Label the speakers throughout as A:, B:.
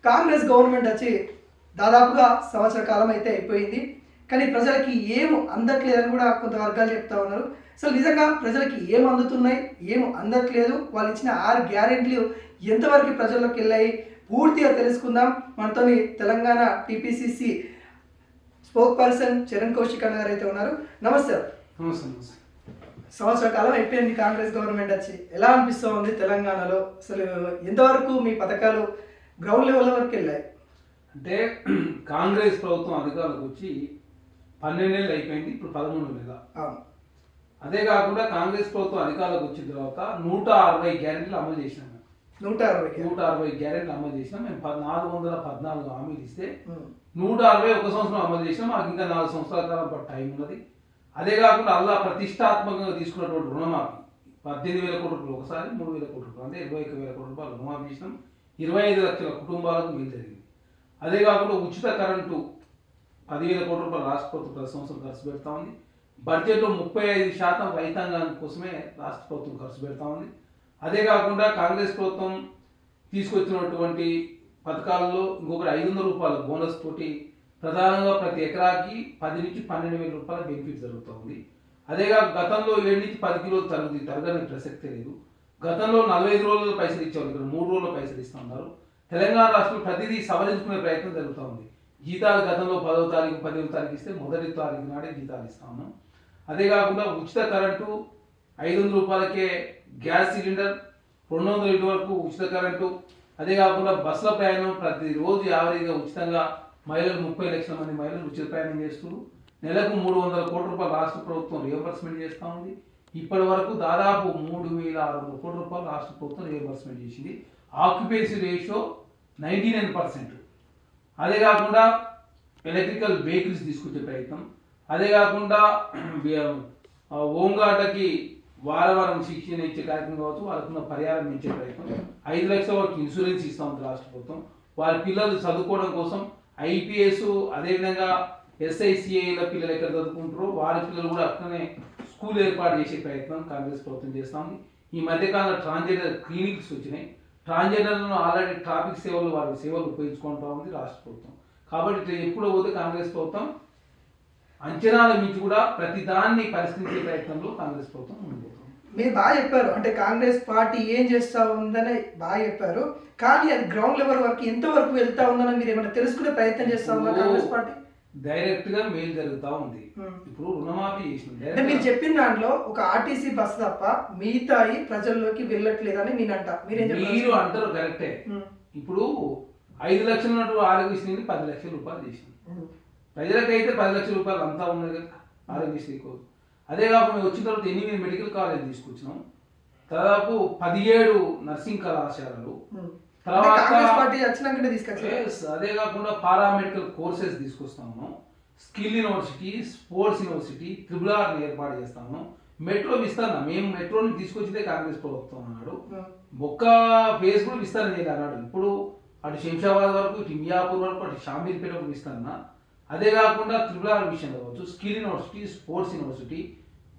A: Congress government వచ్చి దాదాపుగా సంవత్సర కాలం అయితే అయిపోయింది. కానీ ప్రజలకి ఏం అందట్లేదని కూడా కొంత వర్గాలు చెప్తా ఉన్నారు. అసలు నిజంగా ప్రజలకి ఏం అందుతున్నాయి, ఏం అందట్లేదు, వాళ్ళు ఇచ్చిన 6 గ్యారెంటీలు ఎంతవరకు ప్రజల్లోకి వెళ్ళాయి పూర్తిగా తెలుసుకుందాం. మనతో Telangana TPCC spoke person Charan Kaushik అన్న గారు అయితే ఉన్నారు. నమస్తే.
B: నమస్తే.
A: సంవత్సర కాలం అయిపోయింది కాంగ్రెస్ గవర్నమెంట్ వచ్చి. ఎలా అనిపిస్తూ ఉంది తెలంగాణలో? అసలు ఎంతవరకు మీ పథకాలు గ్రౌండ్ లెవెల్ వరకు వెళ్ళాయి?
B: అంటే కాంగ్రెస్ ప్రభుత్వం అధికారులకు వచ్చి 12 నెలలు అయిపోయింది, ఇప్పుడు 13 నెలల. అదే కాకుండా కాంగ్రెస్ ప్రభుత్వం అధికారులకు వచ్చిన తర్వాత 160 గ్యారెంటీలు అమలు చేసినాం. 160 గ్యారెంటీలు అమలు చేసినాం. మేము 414 హామీలు ఇస్తే 160 ఒక సంవత్సరం అమలు చేసినాం. మాకు ఇంకా 4 సంవత్సరాల కాలం పాటు టైం ఉన్నది. అదే కాకుండా అల్లా ప్రతిష్టాత్మకంగా తీసుకున్నటువంటి రుణమాఫీ 18,000 కోట్ల రూపాయలు ఒకసారి, 3,000 కోట్ల రూపాయలు అంటే 21,000 కోట్ల రూపాయలు రుణమాఫీ చేసినాం. 25 లక్షల కుటుంబాలకు మేలు జరిగింది. అదే కాకుండా ఉచిత కరెంటు 10,000 కోట్ల రూపాయలు రాష్ట్ర ప్రభుత్వం ప్రతి సంవత్సరం ఖర్చు పెడతా ఉంది. బడ్జెట్లో 35% రైతాంగానికి కోసమే రాష్ట్ర ప్రభుత్వం ఖర్చు పెడతా ఉంది. అదే కాకుండా కాంగ్రెస్ ప్రభుత్వం తీసుకొచ్చినటువంటి పథకాలలో ఇంకొకటి 500 రూపాయల బోనస్ తోటి ప్రధానంగా ప్రతి ఎకరాకి 10 నుంచి 12,000 రూపాయల బెనిఫిట్ జరుగుతుంది. అదేగా గతంలో 7 నుంచి 10 కిలోలు తరగని ప్రసక్తే లేదు. గతంలో 45 రోజుల్లో పైసలు ఇచ్చేవాళ్ళు, ఇక్కడ 3 రోజుల్లో పైసలు ఇస్తూ ఉన్నారు. తెలంగాణ రాష్ట్రంలో ప్రతిదీ సవరించుకునే ప్రయత్నం జరుగుతూ ఉంది. జీతాలు గతంలో 10వ తారీఖు 12వ తారీఖు ఇస్తే మొదటి తారీఖు నాడే జీతాలు ఇస్తా ఉన్నాం. అదే కాకుండా ఉచిత కరెంటు 500 రూపాయలకే గ్యాస్ సిలిండర్, 200 వరకు ఉచిత కరెంటు. అదే కాకుండా బస్సుల ప్రయాణం ప్రతిరోజు యావరేజ్గా ఉచితంగా మహిళలు 30 లక్షల మంది మహిళలు ఉచిత ప్రయాణం చేస్తున్నారు. నెలకు 300 కోట్ల రూపాయలు రాష్ట్ర ప్రభుత్వం రియంబర్స్మెంట్ చేస్తూ ఉంది. ఇప్పటి వరకు దాదాపు 3,600 కోట్ల రూపాయలు రాష్ట్ర ప్రభుత్వం రియంబర్స్మెంట్ చేసింది. Occupancy ratio 99%. అదే కాకుండా ఎలక్ట్రికల్ వెహికల్స్ తీసుకొచ్చే ప్రయత్నం. అదే కాకుండా హోంగార్డుకి వారం శిక్షణ ఇచ్చే కార్యక్రమం కావచ్చు, వాళ్ళకున్న పరిహారం ఇచ్చే ప్రయత్నం. 5 లక్షల వరకు ఇన్సూరెన్స్ ఇస్తూ ఉంది రాష్ట్ర ప్రభుత్వం. వారి పిల్లలు చదువుకోవడం కోసం ఐపీఎస్, అదేవిధంగా ఎస్ఐసిఐల పిల్లలు ఎక్కడ చదువుకుంటారో వారి పిల్లలు కూడా అక్కడనే స్కూల్ ఏర్పాటు చేసే ప్రయత్నం కాంగ్రెస్ ప్రభుత్వం చేస్తూ ఉంది. ఈ మధ్యకాలంలో ట్రాన్స్జెండర్ క్లినిక్స్ వచ్చినాయి. ట్రాన్స్జెండర్లను ఆల్రెడీ ట్రాఫిక్ సేవలు వారి సేవలు ఉపయోగించుకుంటూ ఉంది రాష్ట్ర ప్రభుత్వం. కాబట్టి ఎప్పుడో పోతే కాంగ్రెస్ ప్రభుత్వం అంచనాల మించి కూడా ప్రతి దాన్ని పరిష్కరించే ప్రయత్నంలో కాంగ్రెస్ ప్రభుత్వం ముందుకు.
A: మీరు బాగా చెప్పారు, అంటే కాంగ్రెస్ పార్టీ ఏం చేస్తూ ఉందని బాగా చెప్పారు. కానీ అది గ్రౌండ్ లెవెల్ వరకు ఎంతవరకు వెళ్తా ఉందని మీరు ఏమైనా తెలుసుకునే ప్రయత్నం చేస్తా ఉన్నారు కాంగ్రెస్ పార్టీ?
B: డైరెక్ట్ గా మేలు జరుగుతూ ఉంది. ఇప్పుడు రుణమాఫీ చేసింది.
A: అంటే మీరు చెప్పిన దాంట్లో ఒక ఆర్టీసీ బస్ తప్ప మిగతాయి ప్రజల్లోకి వెళ్ళట్లేదని మీరు
B: అంటారు కరెక్టే. ఇప్పుడు 5 లక్షలు ఉన్నట్టు ఆరోగ్యశ్రీని 10 లక్షల రూపాయలు చేసింది. ప్రజలకైతే 10 లక్షల రూపాయలు అంతా ఉన్నది కదా ఆరోగ్యశ్రీ కోసం. అదే కాకుండా వచ్చిన తర్వాత 8 మెడికల్ కాలేజ్ తీసుకొచ్చినాం. దాదాపు 17 నర్సింగ్ కళాశాలలు. అదే కాకుండా పారామెడికల్ కోర్సెస్ తీసుకొస్తాము. Skill university, sports university, RRR ఏర్పాటు చేస్తాము. మెట్రో విస్తరణ, మేము మెట్రోని తీసుకొచ్చితే కాంగ్రెస్ ప్రభుత్వం అన్నాడు. ఒక్క ఫేజ్ కూడా విస్తరణ చేయాలి అన్నాడు. ఇప్పుడు అటు శంషాబాద్ వరకు, ఇటు మియాపూర్ వరకు, అటు షామీర్పేట విస్తరణ. అదే కాకుండా RRR విషయం కావచ్చు, skill university, sports university,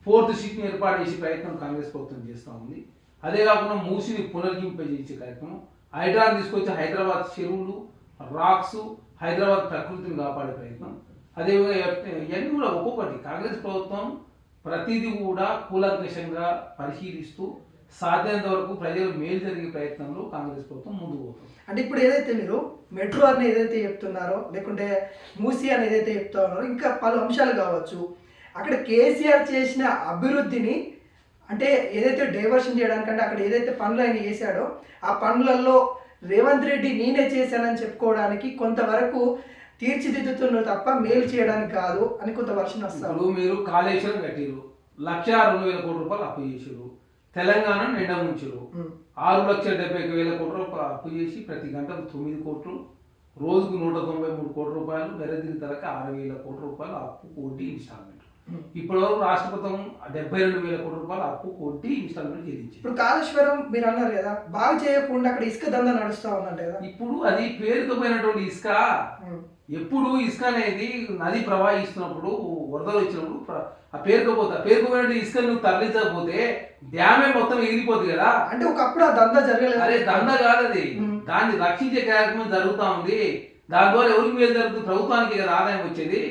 B: 4th సిటీని ఏర్పాటు చేసే ప్రయత్నం కాంగ్రెస్ ప్రభుత్వం చేస్తూ ఉంది. అదే కాకుండా మూసిని పునర్జింపజేసే కార్యక్రమం. హైడ్రాన్ తీసుకొచ్చి హైదరాబాద్ చెరువులు, రాక్స్, హైదరాబాద్ ప్రకృతిని కాపాడే ప్రయత్నం. అదేవిధంగా ఇవన్నీ కూడా ఒక్కొక్కటి కాంగ్రెస్ ప్రభుత్వం ప్రతిదీ కూడా కూలంకషంగా పరిశీలిస్తూ సాధ్యమైనంత వరకు ప్రజలు మేలు జరిగే ప్రయత్నంలో కాంగ్రెస్ ప్రభుత్వం ముందుకు పోతుంది.
A: అంటే ఇప్పుడు ఏదైతే మీరు మెట్రో అని ఏదైతే చెప్తున్నారో, లేకుంటే మూసి అని ఏదైతే చెప్తా ఉన్నారో, ఇంకా పలు అంశాలు కావచ్చు, అక్కడ కేసీఆర్ చేసిన అభివృద్ధిని అంటే ఏదైతే డైవర్షన్ చేయడానికంటే అక్కడ ఏదైతే పనులు ఆయన చేశాడో ఆ పనులలో రేవంత్ రెడ్డి నేనే చేశానని చెప్పుకోవడానికి కొంతవరకు తీర్చిదిద్దుతున్నారు తప్ప మేలు చేయడానికి కాదు అని కొంత వర్షన్ వస్తారు.
B: మీరు కాళేశ్వరం కట్టిరు, 1,02,000 కోట్ల రూపాయలు అప్పు చేసారు. తెలంగాణ నిండా ముంచారు. 6,71,000 కోట్ల రూపాయలు అప్పు చేసి ప్రతి గంటకు 9 కోట్లు, రోజుకు 193 కోట్ల రూపాయలు, దరిద్ర తరక 6,000 కోట్ల రూపాయలు అప్పు, వడ్డీ, ఇన్స్టాల్మెంట్. ఇప్పటి వరకు రాష్ట్ర ప్రభుత్వం 72,000 కోట్ల రూపాయలు అప్పు, వడ్డీ, ఇన్స్టాల్మెంట్ చెల్లించింది.
A: ఇప్పుడు కాళేశ్వరం మీరు అన్నారు కదా, బాగా చేయకుండా అక్కడ ఇసుక దందా నడుస్తా ఉన్నట్టు కదా.
B: ఇప్పుడు అది పేరుకుపోయినటువంటి ఇసుక. ఎప్పుడు ఇసుక అనేది నది ప్రవహిస్తున్నప్పుడు, వరదలు వచ్చినప్పుడు ఆ పేరుకుపోయినటువంటి ఇసుక నువ్వు తరలించకపోతే డ్యామే మొత్తం ఎగిరిపోతుంది కదా.
A: అంటే ఒకప్పుడు ఆ దందా జరగలేదు.
B: అదే దందా కాదు అది. దాన్ని రక్షించే కార్యక్రమం జరుగుతూ ఉంది. దాని ద్వారా ఎవరికి మేలు జరుగుతుంది? ప్రభుత్వానికి కదా ఆదాయం వచ్చేది.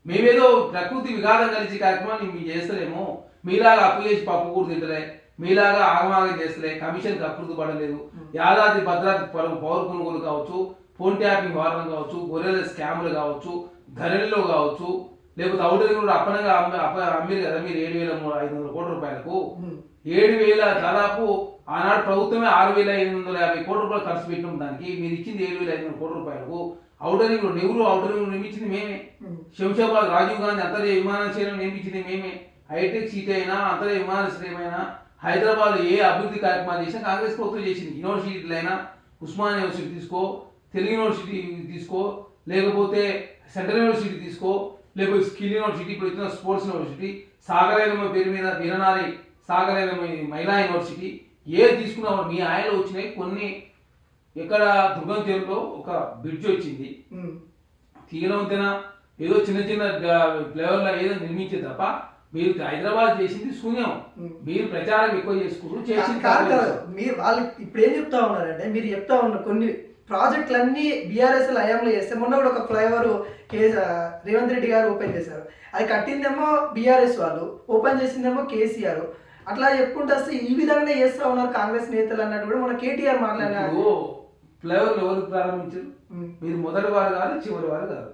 B: మేమేదో ప్రకృతి విఘాతం కలిసి కార్యక్రమాన్ని మేము చేస్తలేము. మీలాగా అప్పు చేసి పప్పు కూడా తింటలే, మీలాగా ఆగమాగం చేస్తలే, కమిషన్కి అభివృద్ధి పడలేదు. యాదాద్రి భద్రాద్రి పౌర కొనుగోలు కావచ్చు, ఫోన్ ట్యాపింగ్ వారం కావచ్చు, గొర్రెల స్కాములు కావచ్చు, ధరల్లో కావచ్చు, లేకపోతే అవుటర్ కూడా అప్పనంగా అమ్మిరు కదా మీరు 7,500 కోట్ల రూపాయలకు. 7,000 దాదాపు ఆనాడు ప్రభుత్వమే 6,550 కోట్ల రూపాయలు ఖర్చు పెట్టినాం. దానికి మీరు ఇచ్చింది 7,500 కోట్ల రూపాయలకు. అవుటరింగ్ నెహ్రూ అవుటరింగ్ నిర్మించింది మేమే. శంషాబాద్ రాజీవ్ గాంధీ అంతర్జాతీయ విమానాశ్రయం నిర్మించింది మేమే. హైటెక్ సిటీ అయినా అంతర్జాతీయ విమానాశ్రయం అయినా హైదరాబాద్ ఏ అభివృద్ధి కార్యక్రమాలు చేసినా కాంగ్రెస్ ప్రభుత్వం చేసింది. యూనివర్సిటీలు అయినా ఉస్మానియా యూనివర్సిటీ తీసుకో, తెలుగు యూనివర్సిటీ తీసుకో, లేకపోతే సెంట్రల్ యూనివర్సిటీ తీసుకో, లేకపోతే స్కిల్ యూనివర్సిటీ, ఇప్పుడు ఇచ్చిన స్పోర్ట్స్ యూనివర్సిటీ, సాగరైన పేరు మీద వీరనారి సాగరైన మహిళా యూనివర్సిటీ, ఏది తీసుకున్నా మీ ఆయనలో వచ్చినాయి. కొన్ని ఎక్కడ దుర్గం తీరులో ఒక బ్రిడ్జ్ వచ్చింది, తీగలవంతెన ఏదో చిన్న చిన్న ఫ్లేవర్లో ఏదో నిర్మించింది తప్ప మీరు హైదరాబాద్ చేసింది శూన్యం. మీరు ప్రచారం ఎక్కువ చేసుకుంటూ చేసింది
A: కాదు. మీరు వాళ్ళు ఇప్పుడు ఏం చెప్తా ఉన్నారంటే, మీరు చెప్తా ఉన్నారు కొన్ని ప్రాజెక్టులన్నీ బీఆర్ఎస్ హయాంలో చేస్తే, మొన్న కూడా ఒక ఫ్లైఓవర్ రేవంత్ రెడ్డి గారు ఓపెన్ చేశారు. అది కట్టిందేమో బీఆర్ఎస్ వాళ్ళు, ఓపెన్ చేసిందేమో కేసీఆర్. అట్లా చెప్పుకుంటూ వస్తే ఈ విధంగానే చేస్తా ఉన్నారు కాంగ్రెస్ నేతలు అన్నట్టు కూడా మన కేటీఆర్ మాట్లాడినారు.
B: ఫ్లైఓవర్లు ఎవరు ప్రారంభించారు? మీరు మొదటి వారు కాదు, చివరి వారు కాదు.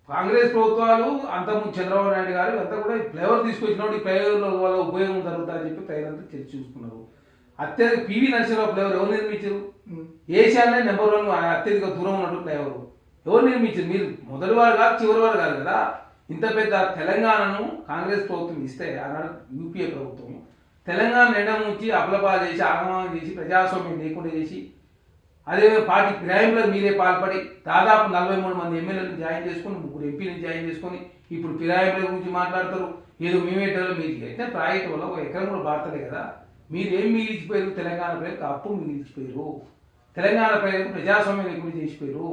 B: కాంగ్రెస్ ప్రభుత్వాలు అంతకుముందు చంద్రబాబు నాయుడు గారు అంతా కూడా ఫ్లైఓవర్ తీసుకొచ్చినప్పుడు ఈ ఫ్లైఓవర్ల వల్ల ఉపయోగం జరుగుతుందని చెప్పి ప్రజలంతా చర్చ చూసుకున్నారు. అత్యధిక పివి నరసింహరావు ఫ్లైఓవర్ ఎవరు నిర్మించారు? ఏషియాలో నెంబర్ 1 అత్యధిక దూరం ఉన్నట్టు ఫ్లైఓవర్ ఎవరు నిర్మించారు? మీరు మొదటి వారు కాదు, చివరి వారు కాదు కదా. ఇంత పెద్ద తెలంగాణను కాంగ్రెస్ ప్రభుత్వం ఇస్తే, ఆనాడు యూపీఏ ప్రభుత్వం తెలంగాణ ఎండం నుంచి అప్లపాలు చేసి ఆగమనం చేసి ప్రజాస్వామ్యం లేకుండా చేసి, అదే పార్టీ ఫిరాయింపులో మీరే పాల్పడి దాదాపు 43 మంది ఎమ్మెల్యేలను జాయిన్ చేసుకొని 3 ఎంపీలను జాయిన్ చేసుకొని ఇప్పుడు ఫిరాయింపుల గురించి మాట్లాడతారు. ఏదో మేమేటలో మీరు అయితే ప్రాజెక్టు వల్ల ఒక ఎకరం కూడా బాడతలే కదా. మీరేం మిగిలిచిపోయారు? తెలంగాణ ప్రజలకు అప్పు మిగిలిచిపోయారు. తెలంగాణ ప్రజలకు ప్రజాస్వామ్యం లేకుండా చేసిపోయారు.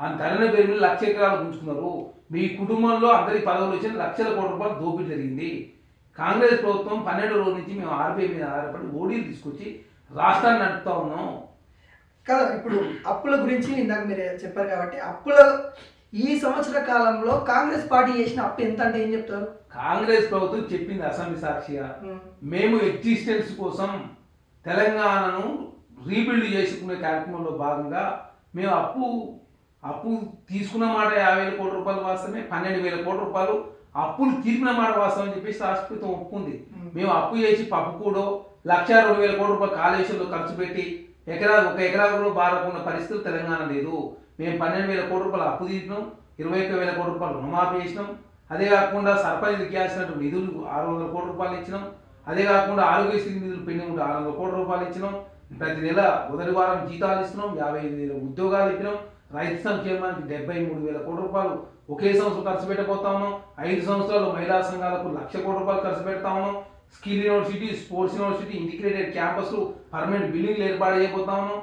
B: ఆ ధరణ పేరు మీద 1,00,000 ఎకరాలు ఉంచుకున్నారు. మీ కుటుంబంలో అందరి పదవులు వచ్చిన లక్షల కోట్ల రూపాయలు దోపిడీ జరిగింది. కాంగ్రెస్ ప్రభుత్వం 12 రోజుల నుంచి మేము ఆర్బీఐ మీద ఆధారపడి ఓడీలు తీసుకొచ్చి రాష్ట్రాన్ని నడుపుతా ఉన్నాం
A: కదా. ఇప్పుడు అప్పుల గురించి ఇందాక మీరు చెప్పారు కాబట్టి, అప్పుల ఈ సంవత్సర కాలంలో కాంగ్రెస్ పార్టీ చేసిన అప్పు ఎంత అంటే ఏం చెప్తారు?
B: కాంగ్రెస్ ప్రభుత్వం చెప్పింది అసెంబ్లీ సాక్షిగా, మేము ఎగ్జిస్టెన్స్ కోసం తెలంగాణను రీబిల్డ్ చేసుకునే కార్యక్రమంలో భాగంగా మేము అప్పు తీసుకున్న మాట 50,000 కోట్ల రూపాయలు వాస్తవమే, 12,000 కోట్ల రూపాయలు అప్పులు తీర్పిన మాట వాస్తవం అని చెప్పేసి రాష్ట్ర ప్రభుత్వం ఒప్పుకుంది. మేము అప్పు చేసి పప్పు కూడా 1,02,000 కోట్ల రూపాయలు కాళేశ్వరంలో ఖర్చు పెట్టి ఒక ఎకరా కూడా బారకున్న పరిస్థితులు తెలంగాణ లేదు. మేము 12,000 కోట్ల రూపాయలు అప్పు తీసినాం, 21,000 కోట్ల రూపాయలు రుణమాఫీ చేసినాం. అదే కాకుండా సర్పంచ్కి ఇవ్వాల్సినటువంటి నిధులు 600 కోట్ల రూపాయలు ఇచ్చినాం. అదే కాకుండా ఆరోగ్యశ్రీ నిధులు పెండింగ్ ఉంటే 600 కోట్ల రూపాయలు ఇచ్చినాం. ప్రతి నెల మొదటి వారం జీతాలు ఇస్తున్నాం, 55,000 ఉద్యోగాలు ఇచ్చినాం. రైతు సంక్షేమానికి 73,000 కోట్ల రూపాయలు ఒకే సంవత్సరం ఖర్చు పెట్టబోతా ఉన్నాం. 5 సంవత్సరాలు మహిళా సంఘాలకు 1,00,000 కోట్ల రూపాయలు ఖర్చు పెడతా ఉన్నాం. Skill university, sports university, integrated క్యాంపస్లు, పర్మనెంట్ బిల్డింగ్లు ఏర్పాటు చేయబోతా ఉన్నాం.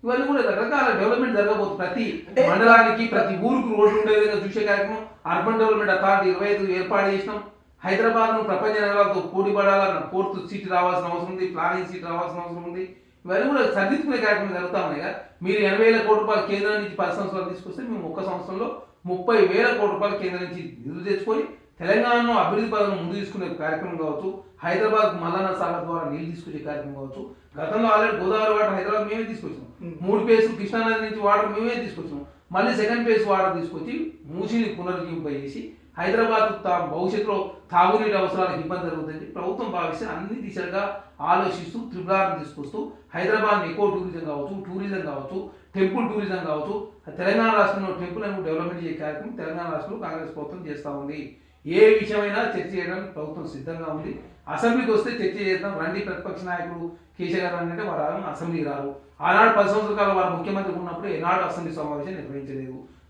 B: ఇవన్నీ కూడా రకరకాల డెవలప్మెంట్ జరగబోతుంది. ప్రతి మండలానికి ప్రతి ఊరికి రోడ్డు ఉండే విధంగా చూసే కార్యక్రమం అర్బన్ డెవలప్మెంట్ అథారిటీ 25 ఏర్పాటు చేసినాం. హైదరాబాద్ను ప్రపంచ నగరాలతో పోటీ పడాలన్న 4th సీట్ రావాల్సిన అవసరం ఉంది, ప్లానింగ్ సీట్ రావాల్సిన అవసరం ఉంది. ఇవన్నీ కూడా సరిదిద్దుకునే కార్యక్రమం జరుగుతా ఉన్నాయి కదా. మీరు 80,000 కోట్ల రూపాయలు కేంద్రం నుంచి 10 సంవత్సరాలు తీసుకొస్తే మేము 1 సంవత్సరంలో 30,000 కోట్ల రూపాయలు కేంద్రం నుంచి నిధులు తెచ్చుకొని తెలంగాణను అభివృద్ధి పదం ముందు తీసుకునే కార్యక్రమం కావచ్చు, హైదరాబాద్ మల్లన్న సాగర్ ద్వారా నీళ్లు తీసుకొచ్చే కార్యక్రమం కావచ్చు. గతంలో ఆల్రెడీ గోదావరి వాటర్ హైదరాబాద్ మేమే తీసుకొచ్చినాం. 3 ఫేజ్లు కృష్ణానది నుంచి వాటర్ మేమే తీసుకొచ్చినాం. మళ్ళీ 2nd ఫేజ్ వాటర్ తీసుకొచ్చి మూసిని పునరుద్ధరింపజేసి హైదరాబాద్ భవిష్యత్తులో తాగునీటి అవసరాలకు ఇబ్బంది జరుగుతుంది ప్రభుత్వం భావిస్తే అన్ని దిశలుగా ఆలోచిస్తూ త్రిపురాలను తీసుకొస్తూ హైదరాబాద్ ఎకో టూరిజం కావచ్చు, టెంపుల్ టూరిజం కావచ్చు, తెలంగాణ రాష్ట్రంలో టెంపుల్ అని డెవలప్మెంట్ చేసే కార్యక్రమం తెలంగాణ రాష్ట్రంలో కాంగ్రెస్ ప్రభుత్వం చేస్తూ ఉంది. ఏ విషయమైనా చర్చ చేయడానికి ప్రభుత్వం సిద్ధంగా ఉంది. అసెంబ్లీకి వస్తే చర్చ చేద్దాం రండి. ప్రతిపక్ష నాయకుడు కేసీఆర్ గారు అంటే వారు అసెంబ్లీ రారు. ఆనాడు 10 సంవత్సరాల కాలం వారు ముఖ్యమంత్రి ఉన్నప్పుడు ఏనాడు అసెంబ్లీ సమావేశం